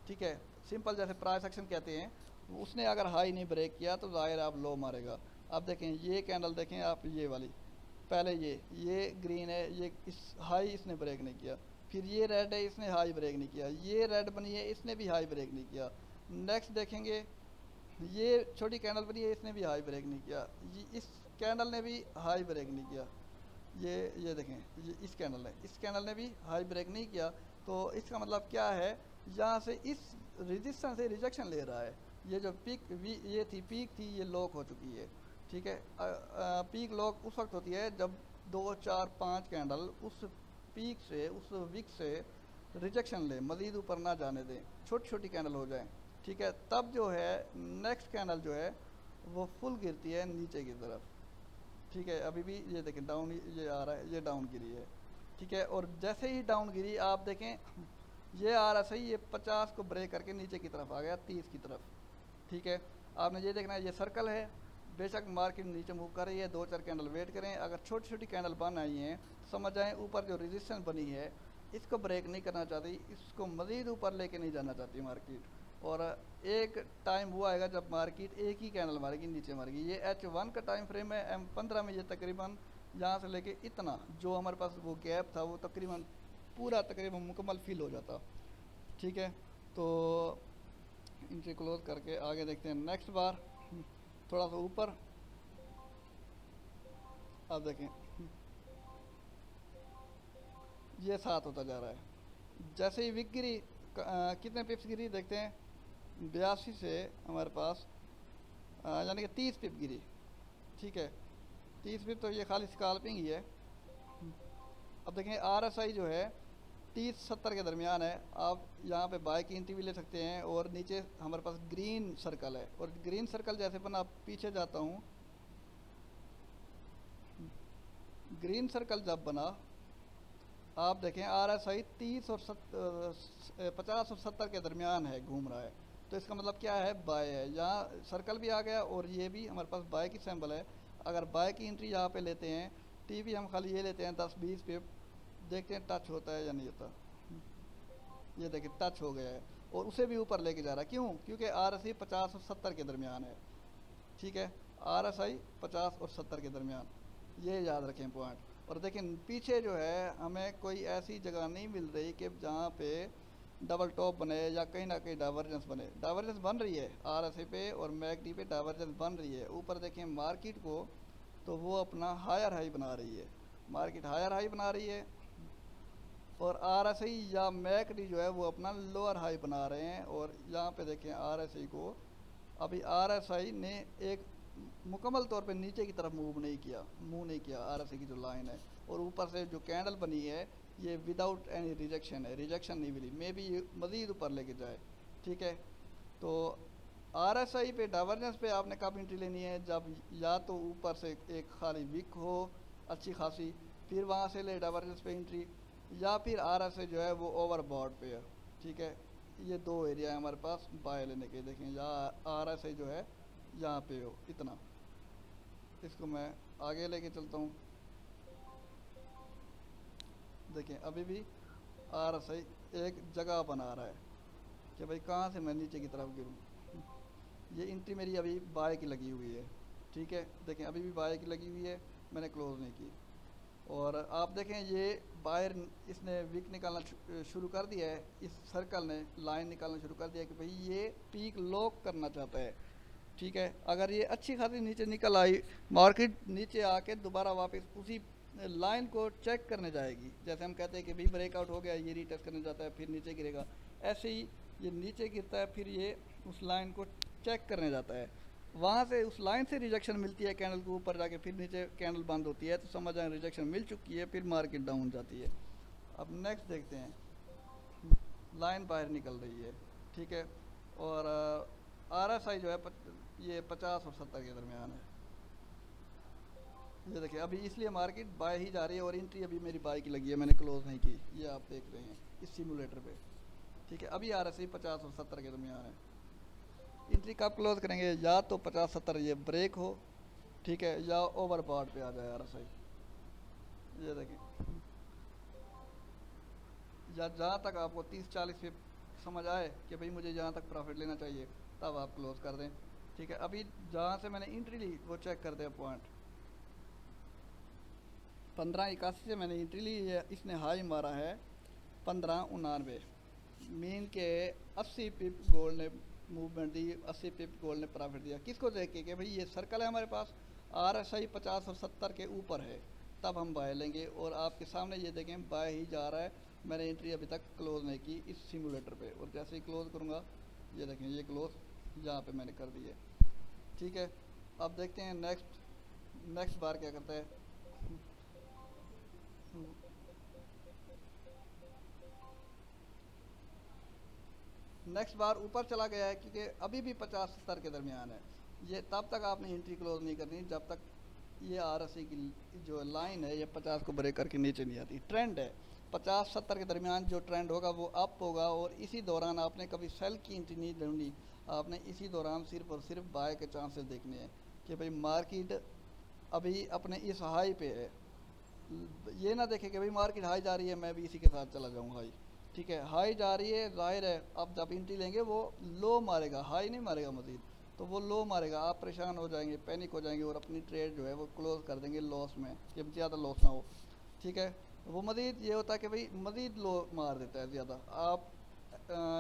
ठीक है। सिंपल जैसे प्राइस एक्शन कहते हैं, उसने अगर हाई नहीं ब्रेक किया तो ज़ाहिर आप लो मारेगा। अब देखें ये कैंडल देखें आप, ये वाली पहले ये ग्रीन है, ये इस हाई इसने ब्रेक नहीं किया। फिर ये रेड है, इसने हाई ब्रेक नहीं किया। ये रेड बनी है, इसने भी हाई ब्रेक नहीं किया। नेक्स्ट देखेंगे ये छोटी कैंडल बनी है, इसने भी हाई ब्रेक नहीं किया। ये इस कैंडल ने भी हाई ब्रेक नहीं किया। ये देखें, ये इस कैंडल ने भी हाई ब्रेक नहीं किया। तो इसका मतलब क्या है, यहाँ से इस रेजिस्टेंस से रिजेक्शन ले रहा है। ये जो ये थी पीक थी, ये लॉक हो चुकी है, ठीक है। पीक लॉक उस वक्त होती है जब 2, 4, 5 कैंडल उस पीक से, उस विक से रिजेक्शन ले, मज़ीद ऊपर ना जाने दें, छोटी छोटी कैंडल हो जाए, ठीक है। तब जो है नेक्स्ट कैंडल जो है वो फुल गिरती है नीचे की तरफ, ठीक है। अभी भी ये देखें डाउन, ये आ रहा है, ये डाउन गिरी है, ठीक है। और जैसे ही डाउन गिरी आप देखें ये आ रहा सही, ये 50 को ब्रेक करके नीचे की तरफ आ गया 30 की तरफ, ठीक है। आपने ये देखना है, ये सर्कल है, बेशक मार्केट नीचे मूव कर रही है, 2-4 कैंडल वेट करें। अगर छोटी छोटी कैंडल बन आई हैं तो समझ जाएँ ऊपर जो रेजिस्टेंस बनी है इसको ब्रेक नहीं करना चाहती, इसको मज़ीद ऊपर लेके नहीं जाना चाहती मार्केट। और एक टाइम वो आएगा जब मार्केट एक ही कैंडल मारेगी, नीचे मारेगी। ये H1 का टाइम फ्रेम है, M15 में ये तकरीबन यहाँ से लेके इतना जो हमारे पास वो गैप था वो तकरीबन पूरा तकरीबन मुकम्मल फिल हो जाता, ठीक है। तो इनसे क्लोज करके आगे देखते हैं। नेक्स्ट बार थोड़ा सा ऊपर, आप देखें ये 7 होता जा रहा है। जैसे ही विक गिरी, कितने पिप्स गिरी देखते हैं, 82 से हमारे पास यानी कि 30 पिप गिरी, ठीक है। 30 पिप तो ये खाली स्कैल्पिंग ही है। अब देखें RSI जो है 30-70 के दरमियान है। आप यहाँ पे बाय की एंट्री भी ले सकते हैं। और नीचे हमारे पास ग्रीन सर्कल है, और ग्रीन सर्कल जैसे बना, पीछे जाता हूँ, ग्रीन सर्कल जब बना आप देखें RSI 30 और 50 और 70 के दरमियान है, घूम रहा है। तो इसका मतलब क्या है, बाय है। यहाँ सर्कल भी आ गया और ये भी हमारे पास बाय की सैम्बल है। अगर बाय की एंट्री यहाँ पे लेते हैं, टीवी हम खाली ये लेते हैं 10-20 पे, देखते हैं टच होता है या नहीं होता। ये देखिए टच हो गया है और उसे भी ऊपर लेके जा रहा है। क्यों? क्योंकि RSI 50 और 70 के दरमियान है, ठीक है। RSI 50 और 70 के दरमियान, ये याद रखें पॉइंट। और देखें पीछे जो है हमें कोई ऐसी जगह नहीं मिल रही कि जहाँ पे डबल टॉप बने या कहीं ना कहीं डाइवर्जेंस बने। डाइवर्जेंस बन रही है RSI पे और MACD पे, डाइवर्जेंस बन रही है। ऊपर देखें मार्केट को, तो वो अपना हायर हाई बना रही है, मार्केट हायर हाई बना रही है। और RSI या MACD जो है वो अपना लोअर हाई बना रहे हैं। और यहाँ पे देखें RSI को, अभी RSI ने एक मुकम्मल तौर पे नीचे की तरफ मूव नहीं किया RSI की जो लाइन है। और ऊपर से जो कैंडल बनी है ये विदाउट एनी रिजेक्शन है, रिजेक्शन नहीं मिली, मे बी ये मज़ीद ऊपर लेके जाए, ठीक है। तो RSI पे डाइवर्जेंस पे आपने कब एंट्री लेनी है, जब या तो ऊपर से एक खाली विक हो अच्छी खासी, फिर वहाँ से ले डाइवर्जेंस पे एंट्री, या फिर RSI जो है वो ओवरबॉट पे है, ठीक है। ये दो एरिया है हमारे पास बाय लेने के। देखें यहाँ RSI जो है यहाँ पे हो इतना, इसको मैं आगे लेके चलता हूँ। देखें अभी भी RSI एक जगह बना रहा है कि भाई कहाँ से मैं नीचे की तरफ गिरूँ। ये एंट्री मेरी अभी बाय की लगी हुई है, ठीक है। देखें अभी भी बाय की लगी हुई है, मैंने क्लोज़ नहीं की। और आप देखें ये बायर इसने विक निकालना शुरू कर दिया है, इस सर्कल ने लाइन निकालना शुरू कर दिया कि भाई ये पीक लॉक करना चाहता है, ठीक है। अगर ये अच्छी खासी नीचे निकल आई, मार्केट नीचे आके दोबारा वापस उसी लाइन को चेक करने जाएगी। जैसे हम कहते हैं कि भाई ब्रेकआउट हो गया, ये रीटेस्ट करने जाता है, फिर नीचे गिरेगा। ऐसे ही ये नीचे गिरता है, फिर ये उस लाइन को चेक करने जाता है। वहाँ से उस लाइन से रिजेक्शन मिलती है कैंडल को ऊपर जाके, फिर नीचे कैंडल बंद होती है, तो समझ आए रिजेक्शन मिल चुकी है, फिर मार्केट डाउन जाती है। अब नेक्स्ट देखते हैं, लाइन बाहर निकल रही है, ठीक है। और RSI जो है ये 50 और 70 के दरमियान है। ये देखिए अभी इसलिए मार्केट बाय ही जा रही है, और एंट्री अभी मेरी बाय की लगी है, मैंने क्लोज नहीं की, ये आप देख रहे हैं इस सिमुलेटर पे, ठीक है। अभी RSI 50 और 70 के दरमियान है। एंट्री कब क्लोज करेंगे, या तो 50-70 ये ब्रेक हो, ठीक है, या ओवरबॉट पे आ जाए RSI। ये देखें, या जहाँ तक आपको 30-40 पे समझ आए कि भाई मुझे जहाँ तक प्रॉफिट लेना चाहिए, तब आप क्लोज कर दें, ठीक है। अभी जहाँ से मैंने एंट्री ली वो चेक कर दें पॉइंट 1581 से मैंने एंट्री ली है, इसने हाई मारा है 1599। मीन के 80 पिप गोल्ड ने मूवमेंट दी, 80 पिप गोल्ड ने प्रॉफिट दिया। किसको देख के कि भाई ये सर्कल है हमारे पास, RSI 50 और 70 के ऊपर है, तब हम बाय लेंगे। और आपके सामने ये देखें बाय ही जा रहा है, मैंने एंट्री अभी तक क्लोज नहीं की इस सिमुलेटर पे, और जैसे ही क्लोज करूँगा ये देखें ये क्लोज यहाँ पे मैंने कर दी है, ठीक है। अब देखते हैं नेक्स्ट बार क्या करता है। नेक्स्ट बार ऊपर चला गया है, क्योंकि अभी भी 50-70 के दरमियान है। ये तब तक आपने एंट्री क्लोज नहीं करनी जब तक ये RSI की जो लाइन है ये 50 को ब्रेक करके नीचे नहीं आती। ट्रेंड है 50-70 के दरमियान, जो ट्रेंड होगा वो अप होगा, और इसी दौरान आपने कभी सेल की एंट्री नहीं ढूंढनी, आपने इसी दौरान सिर्फ और सिर्फ बाय के चांसेस देखने हैं कि भाई मार्केट अभी अपने इस हाई पे है। ये ना देखें कि भाई मार्केट हाई जा रही है मैं भी इसी के साथ चला जाऊँ हाई, ठीक है। हाई जा रही है, जाहिर है अब जब एंट्री लेंगे वो लो मारेगा, हाई नहीं मारेगा मजीद, तो वो लो मारेगा, आप परेशान हो जाएंगे, पैनिक हो जाएंगे, और अपनी ट्रेड जो है वो क्लोज कर देंगे लॉस में, कि ज़्यादा लॉस ना हो, ठीक है। वो मजीद ये होता है कि भाई मजीद लो मार देता है ज़्यादा, आप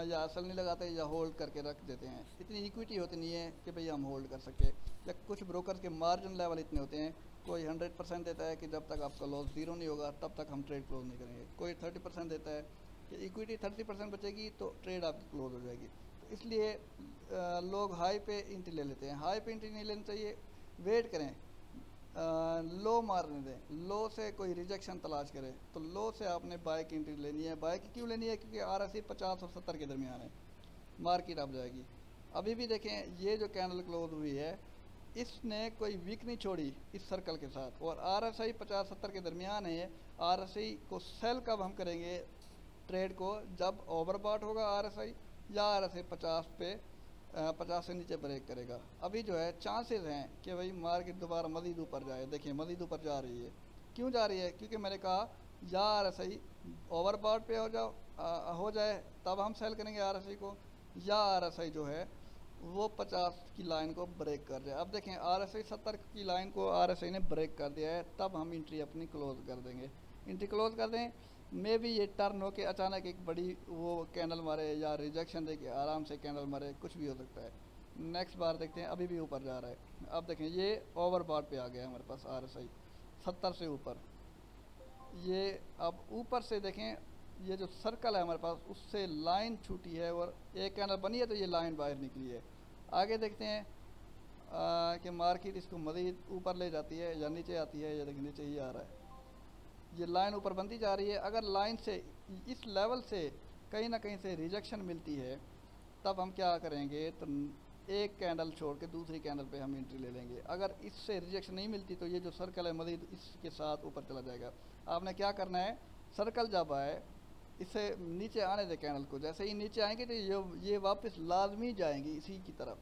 या असल नहीं लगाते या होल्ड करके रख देते हैं। इतनी इक्विटी होती नहीं है कि भाई हम होल्ड कर सके, या कुछ ब्रोकर्स के मार्जिन लेवल इतने होते हैं, कोई 100% देता है कि जब तक आपका लॉस ज़ीरो नहीं होगा तब तक हम ट्रेड क्लोज नहीं करेंगे, कोई 30% देता है कि इक्विटी 30% बचेगी तो ट्रेड आपकी क्लोज हो जाएगी। तो इसलिए लोग हाई पे एंट्री ले लेते हैं। हाई पे एंट्री नहीं लेनी चाहिए, वेट करें, लो मारने दें, लो से कोई रिजेक्शन तलाश करें, तो लो से आपने बाय की एंट्री लेनी है। बाय की क्यों लेनी है, क्योंकि RSI 50 और 70 के दरमियान है, मार्केट अब जाएगी। अभी भी देखें ये जो कैंडल क्लोज हुई है इसने कोई वीक नहीं छोड़ी इस सर्कल के साथ, और RSI 50-70 के दरमियान है। RSI को सेल कब हम करेंगे ट्रेड को, जब ओवरबॉट होगा RSI, या RSI 50 पे 50 से नीचे ब्रेक करेगा। अभी जो है चांसेस हैं कि भाई मार्केट दोबारा मज़ीद ऊपर जाए। देखिए मज़ीद ऊपर जा रही है, क्यों जा रही है, क्योंकि मैंने कहा या RSI ओवरबॉट पे हो जाए तब हम सेल करेंगे RSI को, या RSI जो है वो 50 की लाइन को ब्रेक कर जाए। अब देखें RSI 70 की लाइन को RSI ने ब्रेक कर दिया है, तब हम एंट्री अपनी क्लोज कर देंगे। एंट्री क्लोज कर दें, मे भी ये टर्न हो के अचानक एक बड़ी वो कैंडल मारे, या रिजेक्शन दे के आराम से कैंडल मारे, कुछ भी हो सकता है। नेक्स्ट बार देखते हैं, अभी भी ऊपर जा रहा है। अब देखें ये ओवरबॉट पे आ गया है हमारे पास RSI 70 से ऊपर। ये अब ऊपर से देखें, ये जो सर्कल है हमारे पास उससे लाइन छूटी है, और एक कैंडल बनी है तो ये लाइन बाहर निकली है। आगे देखते हैं कि मार्केट इसको मज़ीद ऊपर ले जाती है या नीचे आती है। ये देखिए नीचे ही आ रहा है, ये लाइन ऊपर बनती जा रही है। अगर लाइन से इस लेवल से कहीं ना कहीं से रिजेक्शन मिलती है, तब हम क्या करेंगे, तो एक कैंडल छोड़ के दूसरी कैंडल पे हम एंट्री ले लेंगे। अगर इससे रिजेक्शन नहीं मिलती तो ये जो सर्कल है मज़ीद इसके साथ ऊपर चला जाएगा। आपने क्या करना है, सर्कल जब आए इसे नीचे आने दे कैंडल को, जैसे ही नीचे आएंगे तो ये वापस लाजमी जाएंगी इसी की तरफ,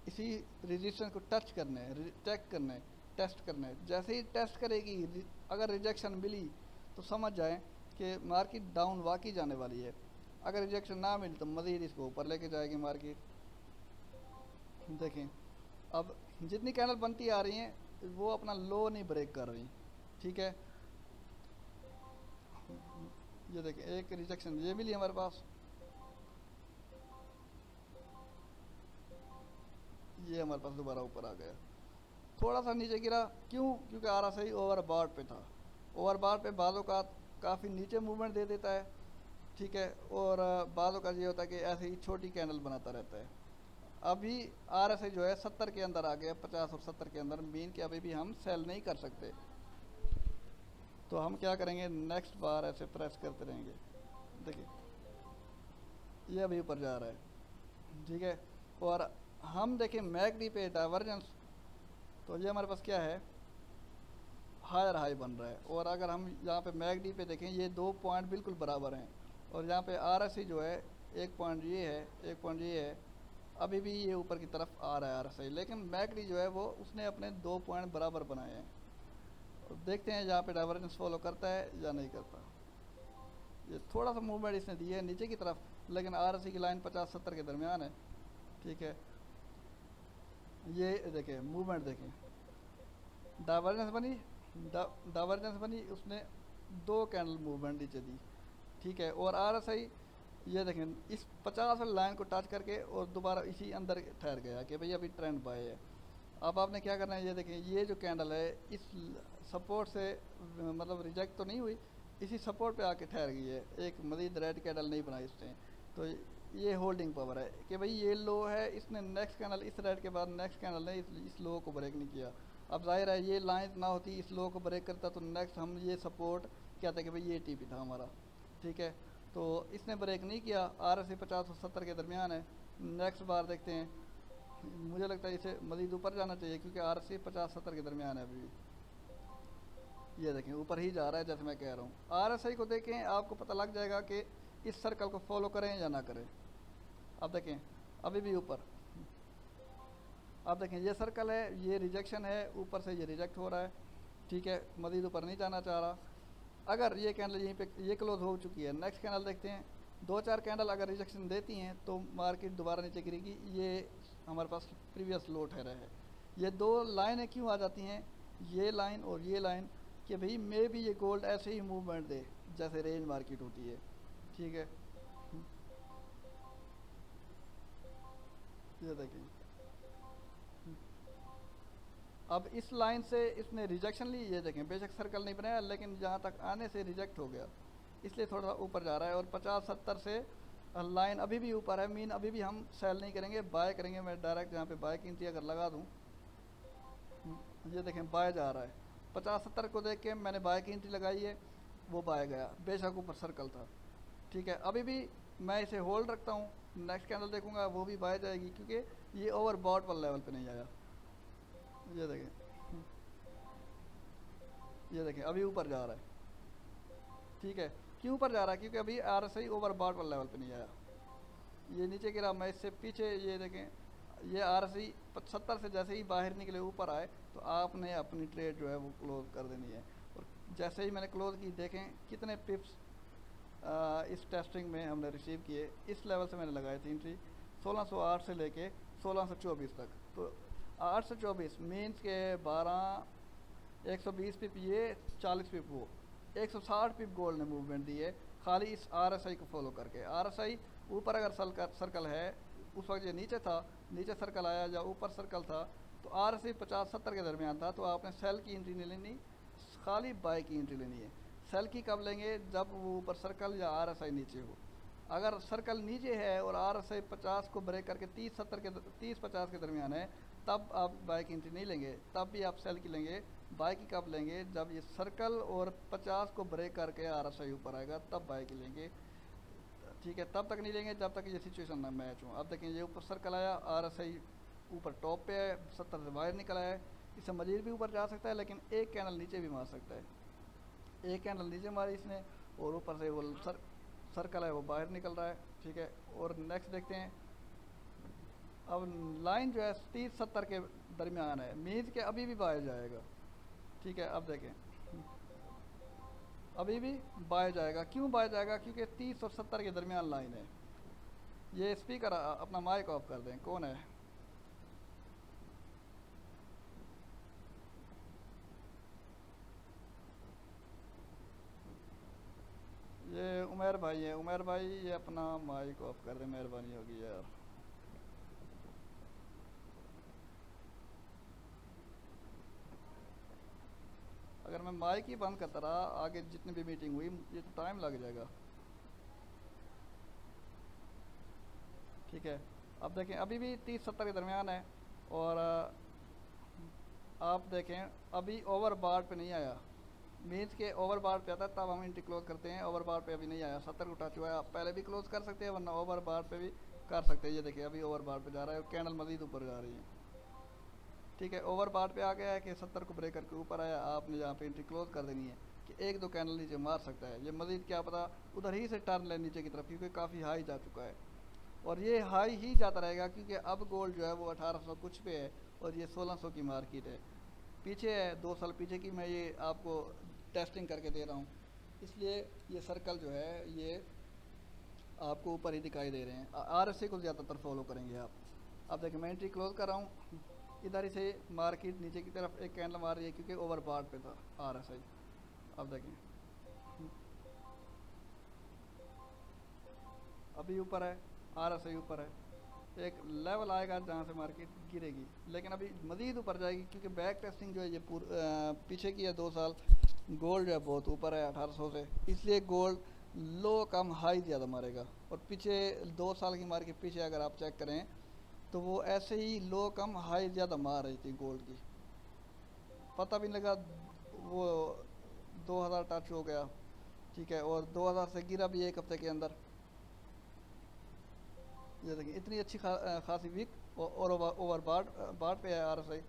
इसी रेजिस्टेंस को टच करने, चेक करने, टेस्ट करने। जैसे ही टेस्ट करेगी, अगर रिजेक्शन मिली तो समझ जाएं कि मार्केट डाउन वाकई जाने वाली है। अगर रिजेक्शन ना मिली तो मज़ीद इसको ऊपर लेके जाएगी मार्केट। देखें अब जितनी कैंडल बनती आ रही हैं वो अपना लो नहीं ब्रेक कर रही, ठीक है। ये देखें एक रिजेक्शन ये मिली हमारे पास, ये हमारे पास दोबारा ऊपर आ गया, थोड़ा सा नीचे गिरा, क्यों? क्योंकि आ रहा सही ओवरबॉट पे था। ओवरबॉट पे बाज़ों का काफ़ी नीचे मूवमेंट दे देता है, ठीक है, और बाज़ों का ये होता है कि ऐसे ही छोटी कैंडल बनाता रहता है। अभी RSI जो है 70 के अंदर आ गया, 50 और 70 के अंदर, मीन के अभी भी हम सेल नहीं कर सकते। तो हम क्या करेंगे, नेक्स्ट बार ऐसे प्रेस करते रहेंगे। देखिए ये अभी ऊपर जा रहा है, ठीक है, और हम देखें मैकडी पे डाइवर्जेंस, तो ये हमारे पास क्या है, हायर हाई बन रहा है। और अगर हम यहाँ पे मैकडी पे देखें, ये 2 पॉइंट बिल्कुल बराबर हैं, और यहाँ पे RSI जो है 1 पॉइंट ये है, 1 पॉइंट ये है, अभी भी ये ऊपर की तरफ आ रहा है RSI, लेकिन मैकडी जो है वो उसने अपने 2 पॉइंट बराबर बनाए हैं। और देखते हैं यहाँ पे डाइवर्जेंस फॉलो करता है या नहीं करता। ये थोड़ा सा मूवमेंट इसने दी है नीचे की तरफ, लेकिन RSI की लाइन 50-70 के दरमियान है, ठीक है। ये देखें मूवमेंट देखें, डाइवर्जेंस बनी, डाइवर्जेंस बनी, उसने 2 कैंडल मूवमेंट नीचे दी, ठीक है। और RSI ये देखें इस 50 वाली लाइन को टच करके और दोबारा इसी अंदर ठहर गया कि भाई अभी ट्रेंड बाय है। अब आपने क्या करना है, ये देखें ये जो कैंडल है इस सपोर्ट से मतलब रिजेक्ट तो नहीं हुई, इसी सपोर्ट पे आके ठहर गई है, एक मज़ीद रेड कैंडल नहीं बनाई इसने। तो ये होल्डिंग पावर है कि भाई ये लो है, इसने नेक्स्ट कैंडल इस रेड के बाद नेक्स्ट कैंडल ने इस लो को ब्रेक नहीं किया। अब जाहिर है ये लाइन ना होती, इस लो को ब्रेक करता तो नेक्स्ट हम ये सपोर्ट क्या था कि भाई ये TP था हमारा, ठीक है। तो इसने ब्रेक नहीं किया, RSI 50 और 70 के दरमियान है। नेक्स्ट बार देखते हैं, मुझे लगता है इसे मज़ीद ऊपर जाना चाहिए क्योंकि RSI 50-70 के दरमियान है अभी। ये देखें ऊपर ही जा रहा है जैसे मैं कह रहा हूँ। RSI को देखें, आपको पता लग जाएगा कि इस सर्कल को फॉलो करें या ना करें। अब देखें अभी भी ऊपर, अब देखें ये सर्कल है, ये रिजेक्शन है, ऊपर से ये रिजेक्ट हो रहा है, ठीक है, मज़ीद ऊपर नहीं जाना चाह रहा। अगर ये कैंडल यहीं पे ये क्लोज हो चुकी है, नेक्स्ट कैंडल देखते हैं, 2-4 कैंडल अगर रिजेक्शन देती हैं तो मार्केट दोबारा नीचे गिरेगी। ये हमारे पास प्रीवियस लो ठहरा है। ये 2 लाइनें क्यों आ जाती हैं, ये लाइन और ये लाइन, कि भाई मे भी ये गोल्ड ऐसे ही मूवमेंट दे जैसे रेंज मार्केट होती है, ठीक है। ये देखिए अब इस लाइन से इसने रिजेक्शन ली, ये देखें बेशक सर्कल नहीं बनाया लेकिन जहाँ तक आने से रिजेक्ट हो गया, इसलिए थोड़ा सा ऊपर जा रहा है। और 50-70 से लाइन अभी भी ऊपर है, मीन अभी भी हम सेल नहीं करेंगे, बाय करेंगे। मैं डायरेक्ट यहाँ पे बाय की एंट्री अगर लगा दूँ, ये देखें बाय जा रहा है, 50-70 को देख के मैंने बाय की एंट्री लगाई है, वो बाय गया, बेशक ऊपर सर्कल था, ठीक है। अभी भी मैं इसे होल्ड रखता हूँ, नेक्स्ट कैंडल देखूंगा वो भी बाय जाएगी क्योंकि ये ओवरबॉट वाले लेवल पे नहीं आया। ये देखें, ये देखें अभी ऊपर जा रहा है, ठीक है। क्यों ऊपर जा रहा है, क्योंकि अभी RSI ओवरबॉट वाले लेवल पे नहीं आया, ये नीचे गिरा। मैं इससे पीछे ये देखें, ये RSI 70 से जैसे ही बाहर निकले ऊपर आए तो आपने अपनी ट्रेड जो है वो क्लोज कर देनी है। और जैसे ही मैंने क्लोज की, देखें कितने पिप्स इस टेस्टिंग में हमने रिसीव किए। इस लेवल से मैंने लगाई थी एंट्री 1608 से लेके 1624 तक, तो 8 से 24 मीन्स के 12, 120 पिप ये, 40 पिप वो, 160 पिप गोल्ड ने मूवमेंट दी है खाली इस RSI को फॉलो करके। RSI ऊपर अगर सर्कल है, उस वक्त ये नीचे था, नीचे सर्कल आया या ऊपर सर्कल था, तो RSI 50-70 के दरमियान था, तो आपने सेल की एंट्री नहीं लेनी, खाली बाय की एंट्री लेनी है। सेल की कब लेंगे, जब वो ऊपर सर्कल या RSI नीचे हो। अगर सर्कल नीचे है और RSI 50 को ब्रेक करके 30-50 के दरमियान है, तब आप बाय की एंट्री नहीं लेंगे, तब भी आप सेल की लेंगे। बाय की कब लेंगे, जब ये सर्कल और 50 को ब्रेक करके RSI ऊपर आएगा, तब बाय की लेंगे, ठीक है। तब तक नहीं लेंगे जब तक ये सिचुएशन ना मैच हो। अब देखें ये ऊपर सर्कल आया, RSI ऊपर टॉप पे है, 70 से बाहर निकल आया है, इससे मजीद भी ऊपर जा सकता है, लेकिन एक कैंडल नीचे भी मार सकता है। एक कैंडल नीचे मारी इसने और ऊपर से वो सर्कल है वो बाहर निकल रहा है, ठीक है। और नेक्स्ट देखते हैं, अब लाइन जो है 30-70 के दरमियान है, मीन्स के अभी भी बाहर जाएगा, ठीक है। अब देखें अभी भी बाहर जाएगा, क्यों बाहर जाएगा? क्योंकि 30 और 70 के दरमियान लाइन है। ये स्पीकर अपना माइक ऑफ कर दें, कौन है? ये उमर भाई है, उमर भाई ये अपना माइक ऑफ कर दें, मेहरबानी होगी यार। अगर मैं माइक ही बंद करता रहा आगे जितनी भी मीटिंग हुई, ये तो टाइम लग जाएगा, ठीक है। अब देखें अभी भी 30-70 के दरमियान है, और आप देखें अभी ओवर बार पे नहीं आया, मीन्स के ओवर बार पे आता है तब हम एंट्री क्लोज करते हैं, ओवर बार पे अभी नहीं आया, 70 को टच हुआ है। आप पहले भी क्लोज कर सकते हैं, वरना ओवर बार पे भी कर सकते हैं। ये देखिए अभी ओवर बार पे जा रहा है, कैंडल मजीद ऊपर जा रही है, ठीक है। ओवर बार पे आ गया है कि 70 को ब्रेक करके ऊपर आया, आपने यहाँ पे एंट्री क्लोज कर देनी है कि एक दो कैंडल नीचे मार सकता है। ये मजीद क्या पता उधर ही से टर्न ले नीचे की तरफ, क्योंकि काफ़ी हाई जा चुका है, और ये हाई ही जाता रहेगा, क्योंकि अब गोल्ड जो है वो 1800 कुछ पे है, और ये 1600 की मार्केट है, पीछे है 2 साल पीछे की। मैं ये आपको टेस्टिंग करके दे रहा हूँ, इसलिए ये सर्कल जो है ये आपको ऊपर ही दिखाई दे रहे हैं। RSI को ज़्यादातर फॉलो करेंगे आप। अब देखिए मैं एंट्री क्लोज कर रहा हूँ, इधर ही से मार्केट नीचे की तरफ एक कैंडल मार रही है, क्योंकि ओवर बार पे था RSI। अब देखें अभी ऊपर है, RSI ऊपर है, एक लेवल आएगा जहाँ से मार्केट गिरेगी, लेकिन अभी मज़ीद ऊपर जाएगी, क्योंकि बैक टेस्टिंग जो है ये पीछे की है 2 साल। गोल्ड जो है बहुत ऊपर है 1800 से, इसलिए गोल्ड लो कम हाई ज़्यादा मारेगा। और पीछे 2 साल की मार्केट पीछे अगर आप चेक करें तो वो ऐसे ही लो कम हाई ज़्यादा मार रही थी गोल्ड की, पता भी नहीं लगा वो 2000 टच हो गया, ठीक है। और 2000 से गिरा भी एक हफ्ते के अंदर। ये देखिए इतनी अच्छी खासी वीक और ओवर बार पे है RSI।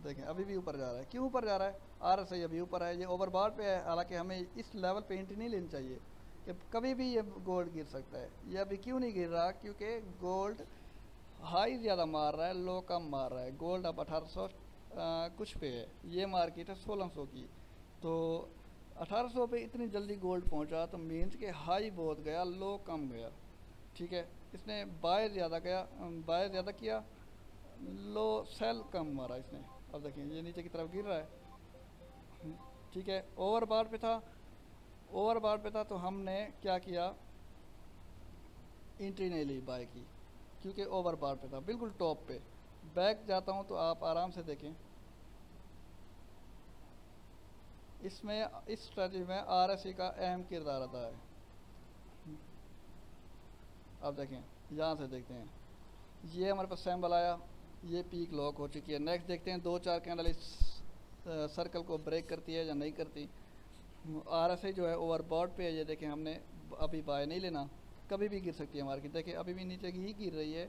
देखें अभी भी ऊपर जा रहा है, क्यों ऊपर जा रहा है? RSI अभी ऊपर है, ये ओवर बार पे है। हालांकि हमें इस लेवल पे एंट्री नहीं लेनी चाहिए, कि कभी भी ये गोल्ड गिर सकता है। ये अभी क्यों नहीं गिर रहा? क्योंकि गोल्ड हाई ज़्यादा मार रहा है, लो कम मार रहा है। गोल्ड अब 1800 कुछ पे है, ये मार्केट है 1600 की। तो 1800 पे इतनी जल्दी गोल्ड पहुंचा तो मीन्स के हाई बहुत गया, लो कम गया, ठीक है। इसने बाय ज़्यादा गया, बाय ज़्यादा किया, लो सेल कम मारा इसने। अब देखिए ये नीचे की तरफ गिर रहा है, ठीक है। ओवर बार पे था, ओवर बार पे था तो हमने क्या किया, एंट्री नहीं ली बाय की, क्योंकि ओवर बार पे था बिल्कुल टॉप पे। बैक जाता हूँ तो आप आराम से देखें, इसमें इस स्ट्रेटजी में RSI का अहम किरदार आता है। अब देखें यहाँ से देखते हैं, ये हमारे पास सैम्बल आया, ये पीक लॉक हो चुकी है। नेक्स्ट देखते हैं 2-4 कैंडल इस सर्कल को ब्रेक करती है या नहीं करती। RSI जो है ओवरबॉट पे है, ये देखें हमने अभी बाय नहीं लेना, कभी भी गिर सकती है मार्केट। देखिए अभी भी नीचे ही गिर रही है,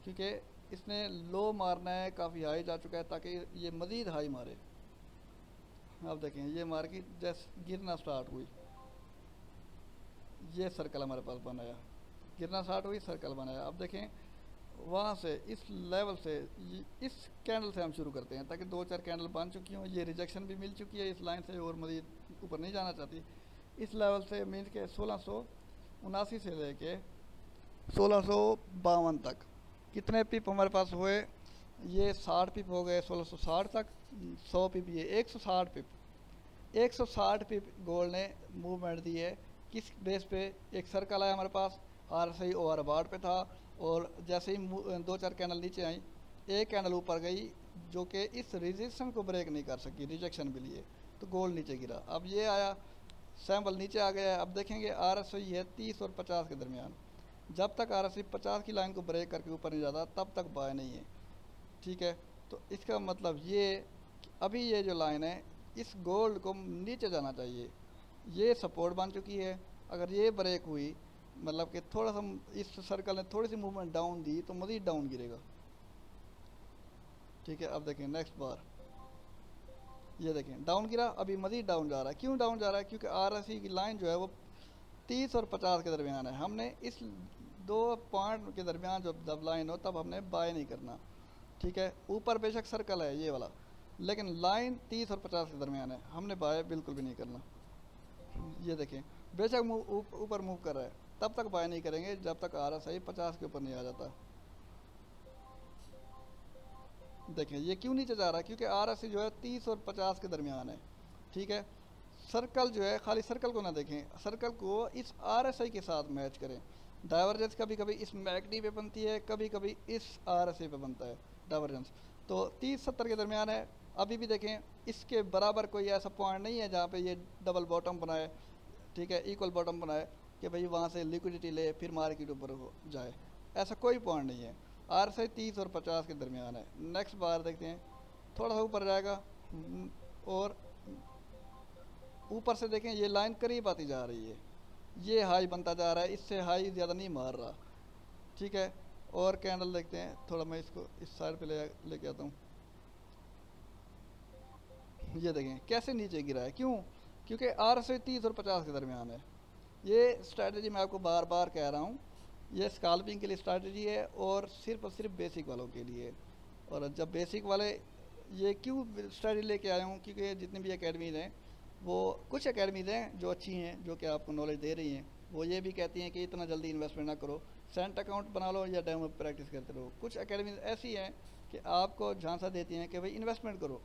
क्योंकि इसने लो मारना है, काफ़ी हाई जा चुका है ताकि ये मज़ीद हाई मारे। अब देखें ये मार्केट जैसे गिरना स्टार्ट हुई, ये सर्कल हमारे पास बनाया, गिरना स्टार्ट हुई सर्कल बनाया। अब देखें वहाँ से इस लेवल से इस कैंडल से हम शुरू करते हैं, ताकि 2-4 कैंडल बन चुकी हों, ये रिजेक्शन भी मिल चुकी है इस लाइन से और मज़ीद ऊपर नहीं जाना चाहती। इस लेवल से मीन के 1679 से लेके 1652 तक कितने पिप हमारे पास हुए? ये 60 पिप हो गए 1660 तक, 100 पिप, ये 160 पिप, 160 पिप गोल्ड ने मूवमेंट दी है। किस बेस पे? एक सर्कल आया हमारे पास, RSI ओवरबॉट पे था, और जैसे ही 2-4 कैंडल नीचे आई, एक कैंडल ऊपर गई जो कि इस रेजिस्टेंस को ब्रेक नहीं कर सकी, रिजेक्शन भी लिए, तो गोल्ड नीचे गिरा। अब ये आया सैम्पल नीचे आ गया है। अब देखेंगे RSI है 30 और 50 के दरमियान, जब तक RSI 50 की लाइन को ब्रेक करके ऊपर नहीं जाता तब तक बाय नहीं है, ठीक है। तो इसका मतलब ये अभी ये जो लाइन है इस गोल्ड को नीचे जाना चाहिए, ये सपोर्ट बन चुकी है। अगर ये ब्रेक हुई, मतलब कि थोड़ा सा इस सर्कल ने थोड़ी सी मूवमेंट डाउन दी तो मज़ीद डाउन गिरेगा, ठीक है। अब देखें नेक्स्ट बार ये देखें डाउन गिरा, अभी मज़ीद डाउन जा रहा है। क्यों डाउन जा रहा है? क्योंकि RSI की लाइन जो है वो 30 और 50 के दरमियान है। हमने इस 2 पॉइंट के दरमियान जब लाइन हो तब हमने बाय नहीं करना, ठीक है। ऊपर बेशक सर्कल है ये वाला, लेकिन लाइन 30 और 50 के दरमियान है, हमने बाय बिल्कुल भी नहीं करना। ये देखें बेशक ऊपर मूव कर रहा है, तब तक बाय नहीं करेंगे जब तक RSI 50 के ऊपर नहीं आ जाता। देखें ये क्यों नीचे जा रहा है? क्योंकि RSI जो है 30 और 50 के दरमियान है, ठीक है। सर्कल जो है, खाली सर्कल को ना देखें, सर्कल को इस RSI के साथ मैच करें। डाइवर्जेंस कभी कभी इस MACD पे बनती है, कभी कभी इस RSI पे बनता है डाइवर्जेंस। तो 30-70 के दरमियान है। अभी भी देखें इसके बराबर कोई ऐसा पॉइंट नहीं है जहाँ पे ये डबल बॉटम बनाए, ठीक है, इक्वल बॉटम बनाए कि भाई वहाँ से लिक्विडिटी ले फिर मार्केट ऊपर हो जाए, ऐसा कोई पॉइंट नहीं है। RSI 30 और 50 के दरमियान है। नेक्स्ट बार देखते हैं, थोड़ा सा ऊपर जाएगा और ऊपर से देखें ये लाइन करीब आती जा रही है, ये हाई बनता जा रहा है, इससे हाई ज़्यादा नहीं मार रहा, ठीक है। और कैंडल देखते हैं, थोड़ा मैं इसको इस साइड पे लेके आता हूँ। ये देखें कैसे नीचे गिरा है, क्यों? क्योंकि RSI 30 और 50 के दरमियान है। ये स्ट्रैटेजी मैं आपको बार बार कह रहा हूँ, ये स्कैल्पिंग के लिए स्ट्रैटेजी है और सिर्फ बेसिक वालों के लिए। और जब बेसिक वाले, ये क्यों स्ट्रैटेजी लेके आया हूँ? क्योंकि जितनी भी एकेडमीज़ हैं, वो कुछ एकेडमीज़ हैं जो अच्छी हैं, जो कि आपको नॉलेज दे रही हैं, वो ये भी कहती हैं कि इतना जल्दी इन्वेस्टमेंट ना करो, सेंट अकाउंट बना लो या डेमो प्रैक्टिस करते रहो। कुछ एकेडमीज़ ऐसी हैं कि आपको झांसा देती हैं कि भाई इन्वेस्टमेंट करो,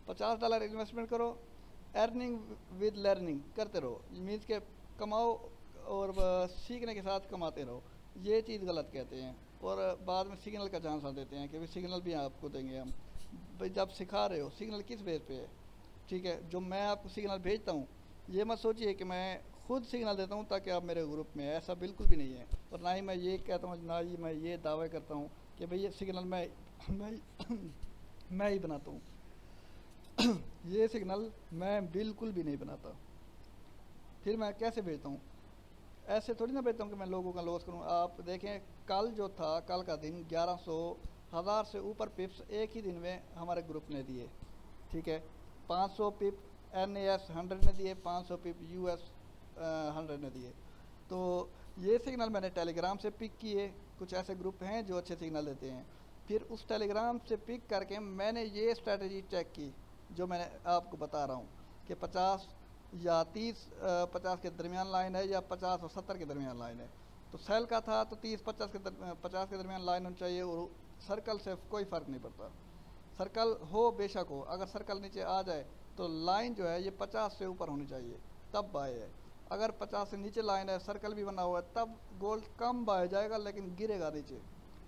$50 इन्वेस्टमेंट करो, अर्निंग विद लर्निंग करते रहो, मीन्स के कमाओ और सीखने के साथ कमाते रहो। ये चीज़ गलत कहते हैं और बाद में सिग्नल का झांसा देते हैं कि भाई सिग्नल भी आपको देंगे हम। भाई जब सिखा रहे हो, सिग्नल किस बेस पे है? ठीक है, जो मैं आपको सिग्नल भेजता हूँ, ये मत सोचिए कि मैं खुद सिग्नल देता हूँ ताकि आप मेरे ग्रुप में, ऐसा बिल्कुल भी नहीं है। और ना ही मैं ये कहता हूँ, ना ही मैं ये दावे करता हूँ कि भाई ये सिग्नल मैं मैं ही बनाता हूँ। ये सिग्नल मैं बिल्कुल भी नहीं बनाता। फिर मैं कैसे भेजता हूँ? ऐसे थोड़ी ना भेजता हूँ कि मैं लोगों का लॉस करूँ। आप देखें कल जो था, कल का दिन 1100 से ऊपर पिप्स एक ही दिन में हमारे ग्रुप ने दिए, ठीक है। 500 पिप NAS 100 ने दिए, 500 पिप US 100 ने दिए। तो ये सिग्नल मैंने टेलीग्राम से पिक किए, कुछ ऐसे ग्रुप हैं जो अच्छे सिग्नल देते हैं। फिर उस टेलीग्राम से पिक करके मैंने ये स्ट्रेटजी चेक की जो मैंने आपको बता रहा हूँ कि 50 या 30-50 के दरमियान लाइन है या 50 और 70 के दरमियान लाइन है। तो सेल का था तो 30-50 के दरमियान लाइन होनी चाहिए और सर्कल से कोई फ़र्क नहीं पड़ता। सर्कल हो बेशक हो, अगर सर्कल नीचे आ जाए तो लाइन जो है ये 50 से ऊपर होनी चाहिए, तब बाय है। अगर 50 से नीचे लाइन है, सर्कल भी बना हुआ है, तब गोल्ड कम बाय जाएगा लेकिन गिरेगा नीचे,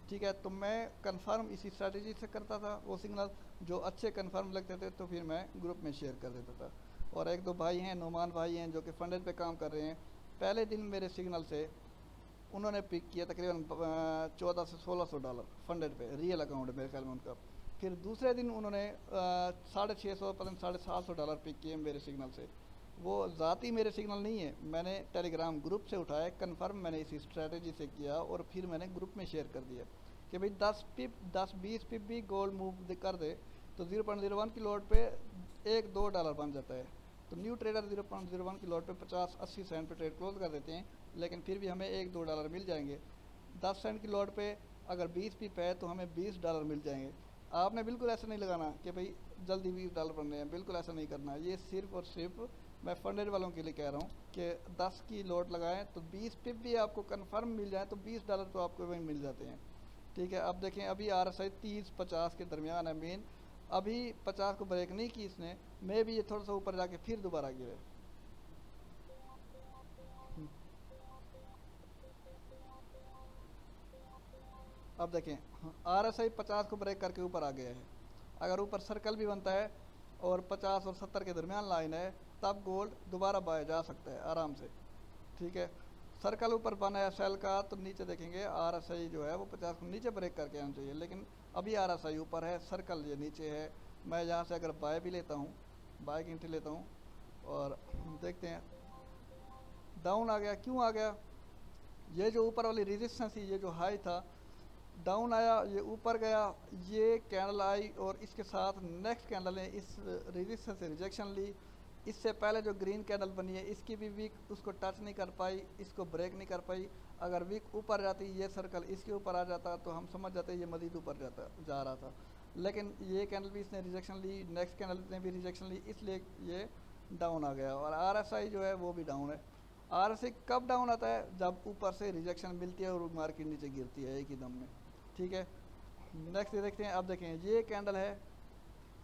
ठीक है। तो मैं कंफर्म इसी स्ट्रैटेजी से करता था। वो सिग्नल जो अच्छे कंफर्म लगते थे तो फिर मैं ग्रुप में शेयर कर देता था। और एक दो भाई हैं, नोमान भाई हैं, जो कि फंडेड पे काम कर रहे हैं, पहले दिन मेरे सिग्नल से उन्होंने पिक किया तकरीबन $1400 से $1600 फंडेड पे, रियल अकाउंट है मेरे ख्याल में उनका। फिर दूसरे दिन उन्होंने $650 पता नहीं $750 पिक किए मेरे सिग्नल से। वो ज़ाती मेरे सिग्नल नहीं है, मैंने टेलीग्राम ग्रुप से उठाया, कंफर्म मैंने इसी स्ट्रेटजी से किया और फिर मैंने ग्रुप में शेयर कर दिया कि भाई 10-20 पिप भी गोल्ड मूव कर दे तो 0.01 की लोड पे $1-2 बन जाता है। तो न्यू ट्रेडर 0.01 की लोड पे 50-80 सेंट पे ट्रेड क्लोज कर देते हैं, लेकिन फिर भी हमें $1-2 मिल जाएंगे। 10 सेंट की लोड पे अगर 20 पिप है तो हमें $20 मिल जाएंगे। आपने बिल्कुल ऐसा नहीं लगाना कि भाई जल्दी $20 बनने हैं, बिल्कुल ऐसा नहीं करना। ये सिर्फ और सिर्फ मैं फंडेड वालों के लिए कह रहा हूँ कि 10 की लोड लगाएं तो 20 पिप भी आपको कंफर्म मिल जाए तो $20 तो आपको वहीं मिल जाते हैं, ठीक है। अब देखें अभी RSI 30-50 के दरमियान है मेन, अभी 50 को ब्रेक नहीं की इसने, मे भी ये थोड़ा सा ऊपर जाके फिर दोबारा गिरे। अब देखें RSI 50 को ब्रेक करके ऊपर आ गया है। अगर ऊपर सर्कल भी बनता है और 50 और 70 के दरमियान लाइन है, तब गोल्ड दोबारा बाय जा सकता है आराम से, ठीक है। सर्कल ऊपर बना है सेल का तो नीचे देखेंगे RSI जो है वो 50 को नीचे ब्रेक करके आना चाहिए, लेकिन अभी RSI ऊपर है, सर्कल ये नीचे है। मैं यहाँ से अगर बाय भी लेता हूँ, बाय की एंट्री लेता हूँ और देखते हैं डाउन आ गया। क्यों आ गया? ये जो ऊपर वाली रेजिस्टेंस थी, ये जो हाई था डाउन आया, ये ऊपर गया, ये कैंडल आई और इसके साथ नेक्स्ट कैंडल ने इस रेजिस्टेंस से रिजेक्शन ली। इससे पहले जो ग्रीन कैंडल बनी है इसकी भी वीक उसको टच नहीं कर पाई, इसको ब्रेक नहीं कर पाई। अगर वीक ऊपर जाती, ये सर्कल इसके ऊपर आ जाता तो हम समझ जाते ये मज़ीद ऊपर जा रहा था। लेकिन ये कैंडल भी इसने रिजेक्शन ली, नेक्स्ट कैंडल ने भी रिजेक्शन ली, इसलिए ये डाउन आ गया। और RSI जो है वो भी डाउन है। RSI कब डाउन आता है? जब ऊपर से रिजेक्शन मिलती है और मार्केट नीचे गिरती है एक ही दम में। ठीक है, नेक्स्ट ये देखते हैं। अब देखें ये कैंडल है,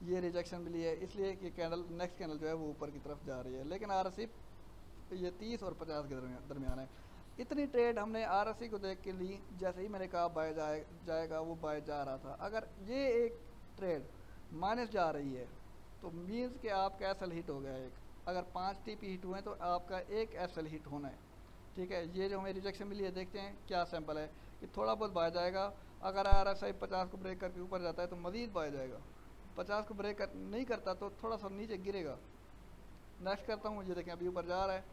ये रिजेक्शन मिली है, इसलिए कि कैंडल नेक्स्ट कैंडल जो है वो ऊपर की तरफ जा रही है। लेकिन RSI ये 30 और 50 के दरमियान है। इतनी ट्रेड हमने RSI को देख के ली, जैसे ही मैंने कहा बाय जाएगा वो बाय जा रहा था। अगर ये एक ट्रेड माइनस जा रही है तो मीन्स कि आपका एसएल हिट हो गया एक। अगर 5 TP हिट हुए तो आपका एक एसएल हिट होना है। ठीक है, ये जो हमें रिजेक्शन मिली है, देखते हैं क्या सैंपल है कि थोड़ा बहुत बाय जाएगा। अगर RSI 50 को ब्रेक करके ऊपर जाता है तो मज़ीद बाय जाएगा, 50 को ब्रेक नहीं करता तो थोड़ा सा नीचे गिरेगा। नेक्स्ट करता हूँ, ये देखें अभी ऊपर जा रहा है।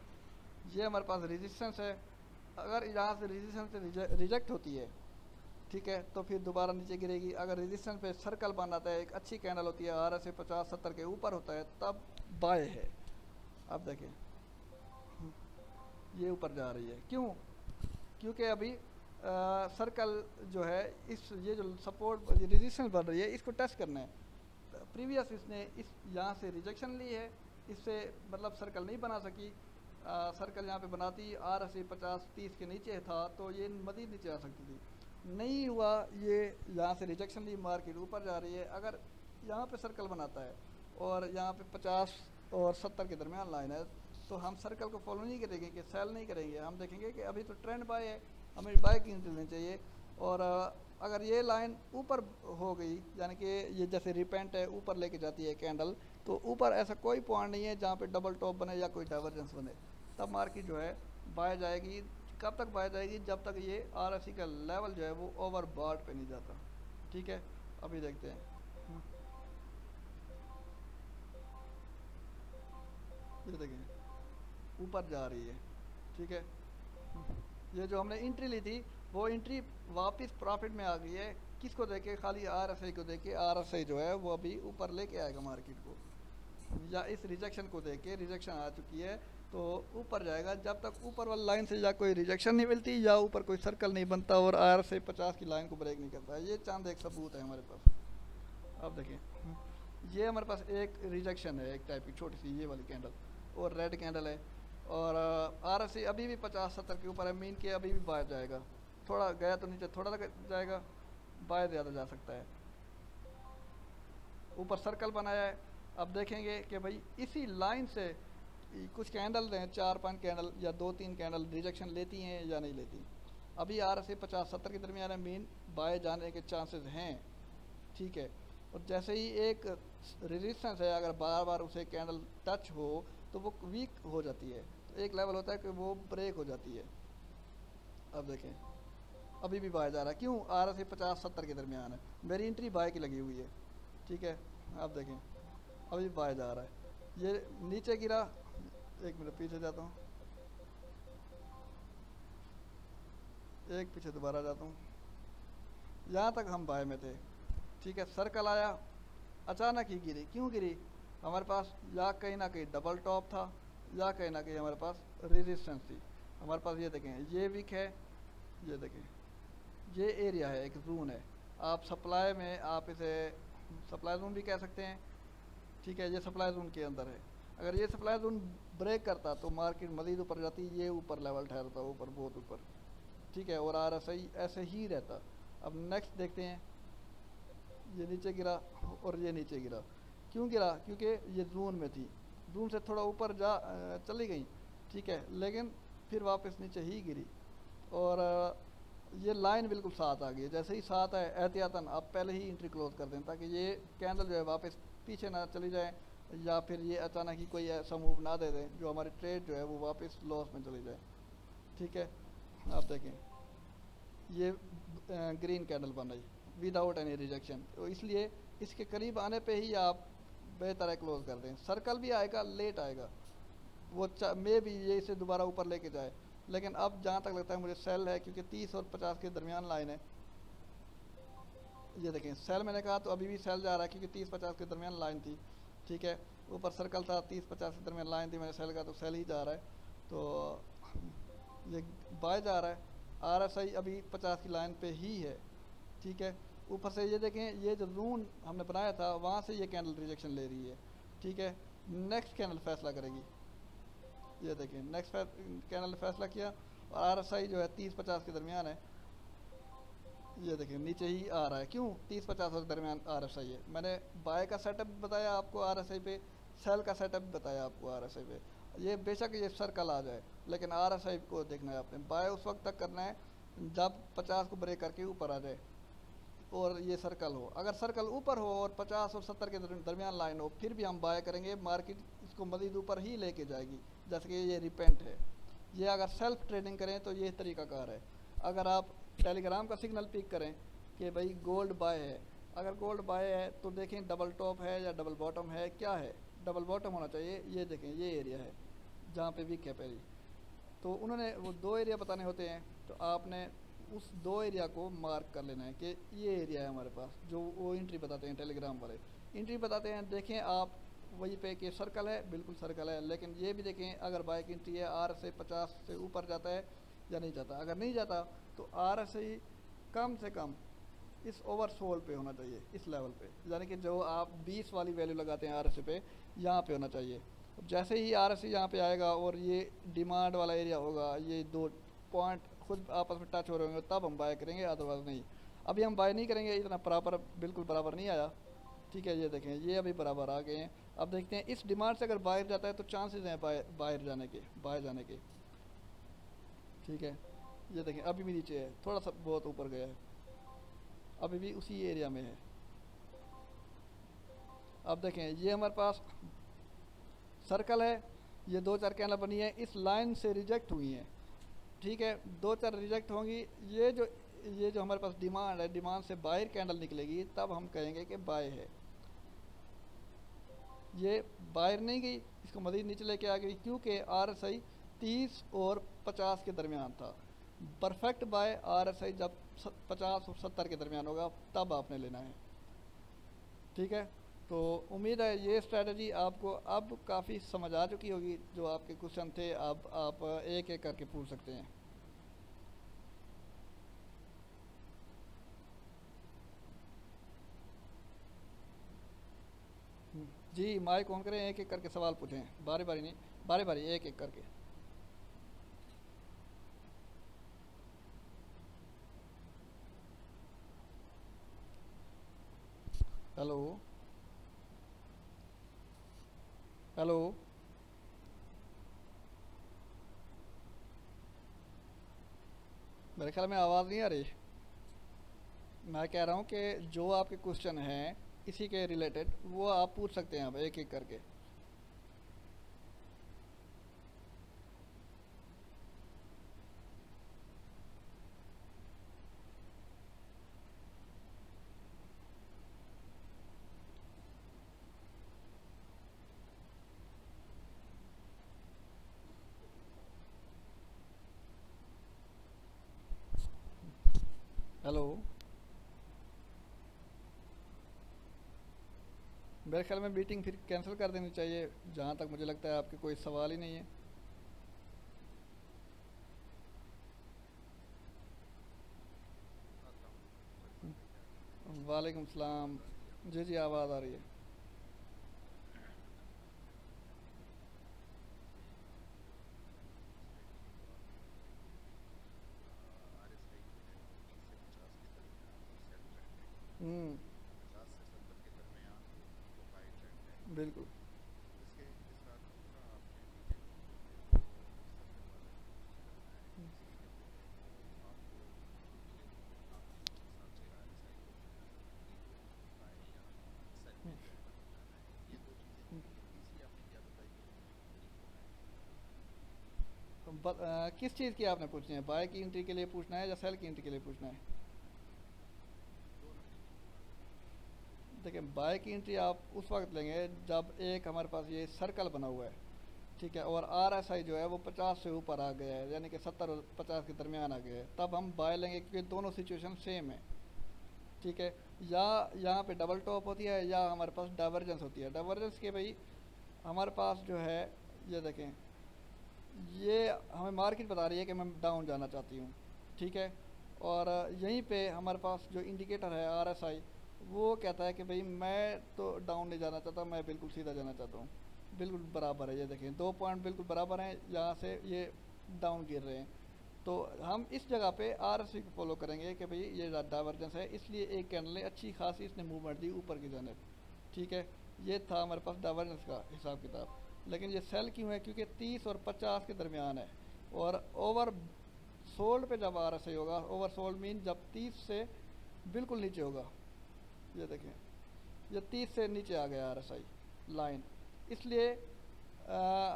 ये हमारे पास रेजिस्टेंस है, अगर यहाँ से रेजिस्टेंस रिजेक्ट होती है, ठीक है, तो फिर दोबारा नीचे गिरेगी। अगर रेजिस्टेंस पे सर्कल बनाता है, एक अच्छी कैंडल होती है, RSI 50-70 के ऊपर होता है, तब बाय है। अब देखें ये ऊपर जा रही है, क्यों? क्योंकि अभी सर्कल जो है इस ये जो सपोर्ट रेजिस्टेंस बन रही है इसको टेस्ट करना है। प्रीवियस इसने इस यहाँ से रिजेक्शन ली है, इससे मतलब सर्कल नहीं बना सकी। सर्कल यहाँ पे बनाती, RSI 50-30 के नीचे था तो ये मज़ीद नीचे आ सकती थी, नहीं हुआ। ये यहाँ से रिजेक्शन ली, मार्केट ऊपर जा रही है। अगर यहाँ पे सर्कल बनाता है और यहाँ पे 50 और 70 के दरमियान लाइन है तो हम सर्कल को फॉलो नहीं करेंगे कि सेल नहीं करेंगे, हम देखेंगे कि अभी तो ट्रेंड बाय है, हमें बाय की एंट्री लेनी चाहिए। और अगर ये लाइन ऊपर हो गई, यानी कि ये जैसे रिपेंट है ऊपर लेके जाती है कैंडल, तो ऊपर ऐसा कोई पॉइंट नहीं है जहाँ पे डबल टॉप बने या कोई डाइवर्जेंस बने, तब मार्केट जो है बाय जाएगी। कब तक बाय जाएगी? जब तक ये RSI का लेवल जो है वो ओवरबॉट पे नहीं जाता। ठीक है, अभी देखते हैं। ये देखें ऊपर जा रही है। ठीक है, ये जो हमने एंट्री ली थी वो एंट्री वापस प्रॉफिट में आ गई है। किसको देके? खाली RSI को देके। RSI जो है वो अभी ऊपर लेके आएगा मार्केट को, या इस रिजेक्शन को देके, रिजेक्शन आ चुकी है तो ऊपर जाएगा। जब तक ऊपर वाली लाइन से या कोई रिजेक्शन नहीं मिलती या ऊपर कोई सर्कल नहीं बनता और RSI 50 की लाइन को ब्रेक नहीं करता। ये चांद एक सबूत है हमारे पास। अब देखिए ये हमारे पास एक रिजेक्शन है, एक टाइप की छोटी सी ये वाली कैंडल, और रेड कैंडल है। और RSI अभी भी 50-70 के ऊपर है, मीन के अभी भी बाहर जाएगा। थोड़ा गया तो नीचे थोड़ा जाएगा, बाहर ज़्यादा जा सकता है। ऊपर सर्कल बनाया है। अब देखेंगे कि भाई इसी लाइन से कुछ कैंडल हैं, 4-5 कैंडल या 2-3 कैंडल रिजेक्शन लेती हैं या नहीं लेती। अभी RSI 50-70 के दरमियान है, मीन बाय जाने के चांसेस हैं। ठीक है, और जैसे ही एक रेजिस्टेंस है, अगर बार बार उसे कैंडल टच हो तो वो वीक हो जाती है, तो एक लेवल होता है कि वो ब्रेक हो जाती है। अब देखें अभी भी बाय जा रहा है, क्यों? RSI 50-70 के दरमियान है, मेरी एंट्री बाय की लगी हुई है। ठीक है, आप देखें अभी बाय जा रहा है। ये नीचे गिरा, एक मिनट पीछे जाता हूँ, एक पीछे दोबारा जाता हूँ। यहाँ तक हम बाय में थे। ठीक है, सर्कल आया, अचानक ही गिरी। क्यों गिरी? हमारे पास या कहीं ना कहीं डबल टॉप था या कहीं ना कहीं हमारे पास रेजिस्टेंस थी। हमारे पास ये देखें ये वीक है, ये देखें ये एरिया है, एक जोन है। आप सप्लाई में आप इसे सप्लाई जोन भी कह सकते हैं। ठीक है, ये सप्लाई जोन के अंदर है। अगर ये सप्लाई जोन ब्रेक करता तो मार्केट मज़ीद ऊपर जाती, ये ऊपर लेवल ठहरता, ऊपर बहुत ऊपर। ठीक है, और RSI ऐसे ही रहता। अब नेक्स्ट देखते हैं, ये नीचे गिरा और ये नीचे गिरा। क्यों गिरा? क्योंकि ये जोन में थी, जोन से थोड़ा ऊपर चली गई। ठीक है, लेकिन फिर वापस नीचे ही गिरी और ये लाइन बिल्कुल साथ आ गई। जैसे ही साथ है, एहतियातन आप पहले ही एंट्री क्लोज कर दें ताकि ये कैंडल जो है वापस पीछे ना चली जाए, या फिर ये अचानक ही कोई ऐसा मूव ना दे दें जो हमारी ट्रेड जो है वो वापस लॉस में चली जाए। ठीक है, आप देखें ये ग्रीन कैंडल बन रही विदाउट एनी रिजेक्शन, तो इसलिए इसके करीब आने पे ही आप बेहतर है क्लोज कर दें। सर्कल भी आएगा, लेट आएगा, वो मे भी ये इसे दोबारा ऊपर लेके जाए, लेकिन अब जहाँ तक लगता है मुझे सेल है, क्योंकि 30 और 50 के दरमियान लाइन है। ये देखें सेल मैंने कहा तो अभी भी सेल जा रहा है क्योंकि 30-50 के दरमियान लाइन थी, ठीक है। ऊपर सर्कल था, 30-50 के दरमियान लाइन थी, मैंने सेल का तो सेल ही जा रहा है। तो ये बाय जा रहा है, RSI अभी 50 की लाइन पे ही है, ठीक है। ऊपर से ये देखें, ये जो जून हमने बनाया था वहाँ से ये कैंडल रिजेक्शन ले रही है, ठीक है। नेक्स्ट कैंडल फैसला करेगी, ये देखें नेक्स्ट कैंडल ने फैसला किया और RSI जो है 30-50 के दरमियान है, ये देखें नीचे ही आ रहा है। क्यों 30-50 के दरमियान RSI है। मैंने बाय का सेटअप बताया आपको RSI पे, सेल का सेटअप बताया आपको RSI पे। ये बेशक ये सर्कल आ जाए लेकिन RSI को देखना है आपने। बाय उस वक्त तक करना है जब 50 को ब्रेक करके ऊपर आ जाए और ये सर्कल हो। अगर सर्कल ऊपर हो और 50 और 70 के दरमियान लाइन हो फिर भी हम बाय करेंगे, मार्केट इसको मज़ीद ऊपर ही लेके जाएगी। जैसे कि ये रिपेंट है, ये अगर सेल्फ ट्रेडिंग करें तो ये तरीकाकार है। अगर आप टेलीग्राम का सिग्नल पिक करें कि भाई गोल्ड बाय है, अगर गोल्ड बाय है तो देखें डबल टॉप है या डबल बॉटम है, क्या है, डबल बॉटम होना चाहिए। ये देखें ये एरिया है जहाँ पे वीक है पहली, तो उन्होंने वो 2 एरिया बताने होते हैं, तो आपने उस 2 एरिया को मार्क कर लेना है कि ये एरिया है हमारे पास। जो वो एंट्री बताते हैं टेलीग्राम वाले, एंट्री बताते हैं, देखें आप वहीं पे कि सर्कल है, बिल्कुल सर्कल है। लेकिन ये भी देखें अगर बाय की एंट्री है RSI 50 से ऊपर जाता है या नहीं जाता। अगर नहीं जाता तो RSI कम से कम इस ओवरसोल्ड पे होना चाहिए, इस लेवल पे, यानी कि जो आप 20 वाली वैल्यू लगाते हैं RSI पे, यहाँ पे होना चाहिए। जैसे ही RSI यहाँ पे आएगा और ये डिमांड वाला एरिया होगा, ये 2 पॉइंट खुद आपस में टच हो रहे होंगे, तब हम बाय करेंगे, अदरवाइज नहीं। अभी हम बाय नहीं करेंगे, इतना बराबर बिल्कुल बराबर नहीं आया, ठीक है। ये देखें ये अभी बराबर आ गए हैं। अब देखते हैं इस डिमांड से अगर बाहर जाता है तो चांसेस हैं बाहर जाने के, बाहर जाने के, ठीक है। ये देखें अभी भी नीचे है, थोड़ा सा बहुत ऊपर गया है, अभी भी उसी एरिया में है। अब देखें ये हमारे पास सर्कल है, ये 2-4 कैंडल बनी है, इस लाइन से रिजेक्ट हुई हैं, ठीक है। 2-4 रिजेक्ट होंगी, ये जो हमारे पास डिमांड है, डिमांड से बाहर कैंडल निकलेगी तब हम कहेंगे कि बाय है। ये बाहर नहीं गई, इसको मज़ीद नीचे लेके आ गई क्योंकि RSI 30 और 50 के दरमियान था। परफेक्ट बाय RSI जब 50 और 70 के दरमियान होगा तब आपने लेना है, ठीक है। तो उम्मीद है ये स्ट्रेटजी आपको अब काफ़ी समझ आ चुकी होगी। जो आपके क्वेश्चन थे अब आप एक एक करके पूछ सकते हैं। जी माइक ऑन करें, एक एक करके सवाल पूछें, बारी बारी नहीं, बारी बारी एक एक करके। हेलो हेलो, मेरे ख्याल में आवाज़ नहीं आ रही। मैं कह रहा हूँ कि जो आपके क्वेश्चन हैं इसी के रिलेटेड वो आप पूछ सकते हैं अब एक एक करके। हेलो, मेरे ख्याल में मीटिंग फिर कैंसिल कर देनी चाहिए, जहाँ तक मुझे लगता है आपके कोई सवाल ही नहीं है। वालेकुम सलाम, जी जी आवाज़ आ रही है। हम्म, बिल्कुल। किस चीज़ की आपने पूछनी है, बाय की एंट्री के लिए पूछना है या सेल की एंट्री के लिए पूछना है? देखिए बाय की एंट्री आप उस वक्त लेंगे जब एक हमारे पास ये सर्कल बना हुआ है, ठीक है, और RSI जो है वो 50 से ऊपर आ गया है, यानी कि 70 और 50 के दरमियान आ गया है, तब हम बाय लेंगे क्योंकि दोनों सिचुएशन सेम है, ठीक है। या यहाँ पे डबल टॉप होती है या हमारे पास डाइवर्जेंस होती है। डाइवर्जेंस के भाई हमारे पास जो है ये देखें, ये हमें मार्केट बता रही है कि मैं डाउन जाना चाहती हूँ, ठीक है। और यहीं पे हमारे पास जो इंडिकेटर है RSI, वो कहता है कि भाई मैं तो डाउन नहीं जाना चाहता, मैं बिल्कुल सीधा जाना चाहता हूँ। बिल्कुल बराबर है, ये देखें 2 पॉइंट बिल्कुल बराबर हैं, यहाँ से ये डाउन गिर रहे हैं। तो हम इस जगह पे RSI को फॉलो करेंगे कि भाई ये डाइवर्जेंस है, इसलिए एक कैंडल ने अच्छी खासी इसने मूवमेंट दी ऊपर की जानिब, ठीक है। ये था हमारे पास डाइवर्जेंस का हिसाब किताब। लेकिन ये सेल क्यों है? क्योंकि 30 और 50 के दरमियान है। और ओवर सोल्ड पे जब RSI होगा, ओवर सोल्ड मीन जब 30 से बिल्कुल नीचे होगा, ये देखें ये 30 से नीचे आ गया RSI लाइन, इसलिए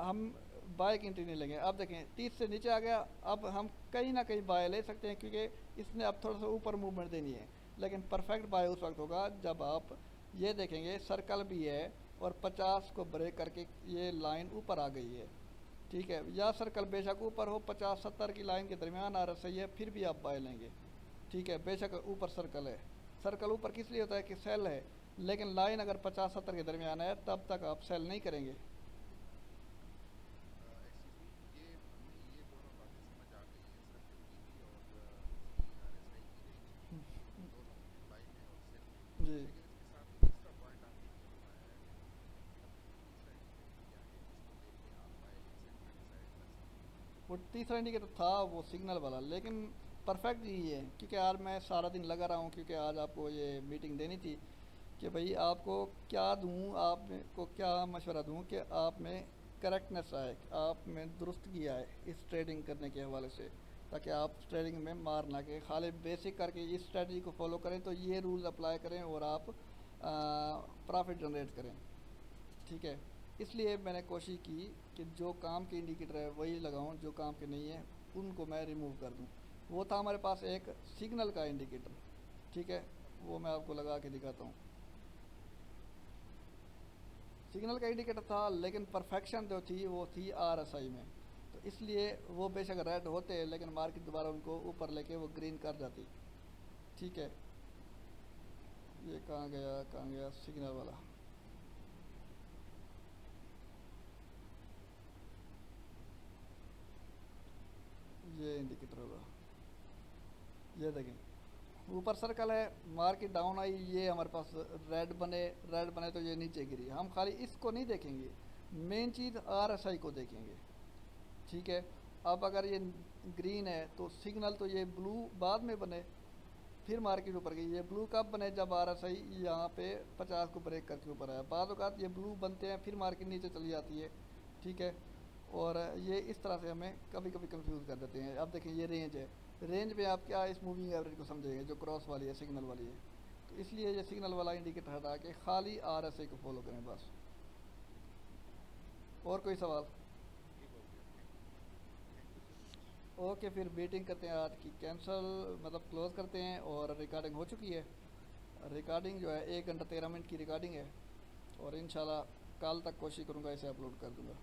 हम बाय की एंट्री नहीं लेंगे। अब देखें 30 से नीचे आ गया, अब हम कहीं ना कहीं बाय ले सकते हैं क्योंकि इसने अब थोड़ा सा ऊपर मूवमेंट देनी है। लेकिन परफेक्ट बाय उस वक्त होगा जब आप ये देखेंगे सर्कल भी है और 50 को ब्रेक करके ये लाइन ऊपर आ गई है, ठीक है। या सर्कल बेशक ऊपर हो, 50-70 की लाइन के दरमियान RSI है, फिर भी आप बाय लेंगे, ठीक है। बेशक ऊपर सर्कल है, सर्कल ऊपर किस लिए होता है कि सेल है, लेकिन लाइन अगर 50-70 के दरमियान है तब तक आप सेल नहीं करेंगे। एक्सक्यूज मी, ये हमें ये दोनों बातें समझ आ गई हैं, सर्कल की भी और इसकी RSI की रेंज की, दोनों बाई में और सेल में। जी। लेकिन इसके साथ तीसरा पॉइंट आपने क्यों बताया है? मतलब तीसरा इंडिकेटर क्या है जिसको देख के आप बाय या सेल का डिसाइड कर सकते हैं? वो तीसरा इंडिकेटर था वो सिग्नल वाला, लेकिन परफेक्ट यही है क्योंकि आज मैं सारा दिन लगा रहा हूँ, क्योंकि आज आपको ये मीटिंग देनी थी कि भाई आपको क्या दूँ, आपको क्या मशवरा दूँ कि आप में करेक्टनेस आए, आप में दुरुस्त किया है इस ट्रेडिंग करने के हवाले से, ताकि आप ट्रेडिंग में मार ना के खाली बेसिक करके इस स्ट्रेटजी को फॉलो करें, तो ये रूल्स अप्लाई करें और आप प्रॉफिट जनरेट करें, ठीक है। इसलिए मैंने कोशिश की कि जो काम के इंडिकेटर है वही लगाऊं, जो काम के नहीं है उनको मैं रिमूव कर दूं। वो था हमारे पास एक सिग्नल का इंडिकेटर, ठीक है, वो मैं आपको लगा के दिखाता हूँ। सिग्नल का इंडिकेटर था लेकिन परफेक्शन जो थी वो थी RSI में, तो इसलिए वो बेशक रेड होते लेकिन मार्केट दोबारा उनको ऊपर लेके वो ग्रीन कर जाती, ठीक है। ये कहाँ गया सिग्नल वाला? ये इंडिकेटर होगा, ये देखें ऊपर सर्कल है, मार्केट डाउन आई, ये हमारे पास रेड बने तो ये नीचे गिरी। हम खाली इसको नहीं देखेंगे, मेन चीज़ RSI को देखेंगे, ठीक है। अब अगर ये ग्रीन है तो सिग्नल तो ये ब्लू बाद में बने, फिर मार्केट ऊपर गई। ये ब्लू कब बने? जब RSI यहाँ पे 50 को ब्रेक करके ऊपर आया। बाद औक़ात ये ब्लू बनते हैं फिर मार्केट नीचे चली जाती है, ठीक है। और ये इस तरह से हमें कभी कभी कंफ्यूज कर देते हैं। अब देखें ये रेंज है, रेंज में आप क्या इस मूविंग एवरेज को समझेंगे जो क्रॉस वाली है, सिग्नल वाली है। तो इसलिए ये सिग्नल वाला इंडिकेटर हटा के खाली RSI को फॉलो करें बस। और कोई सवाल? ठीक हो गया, thank you so much. Okay, फिर मीटिंग करते हैं आज की कैंसिल, मतलब क्लोज़ करते हैं। और रिकॉर्डिंग हो चुकी है, रिकॉर्डिंग जो है 1 घंटा 13 मिनट की रिकॉर्डिंग है, और इंशाल्लाह कल तक कोशिश करूँगा इसे अपलोड कर दूँगा।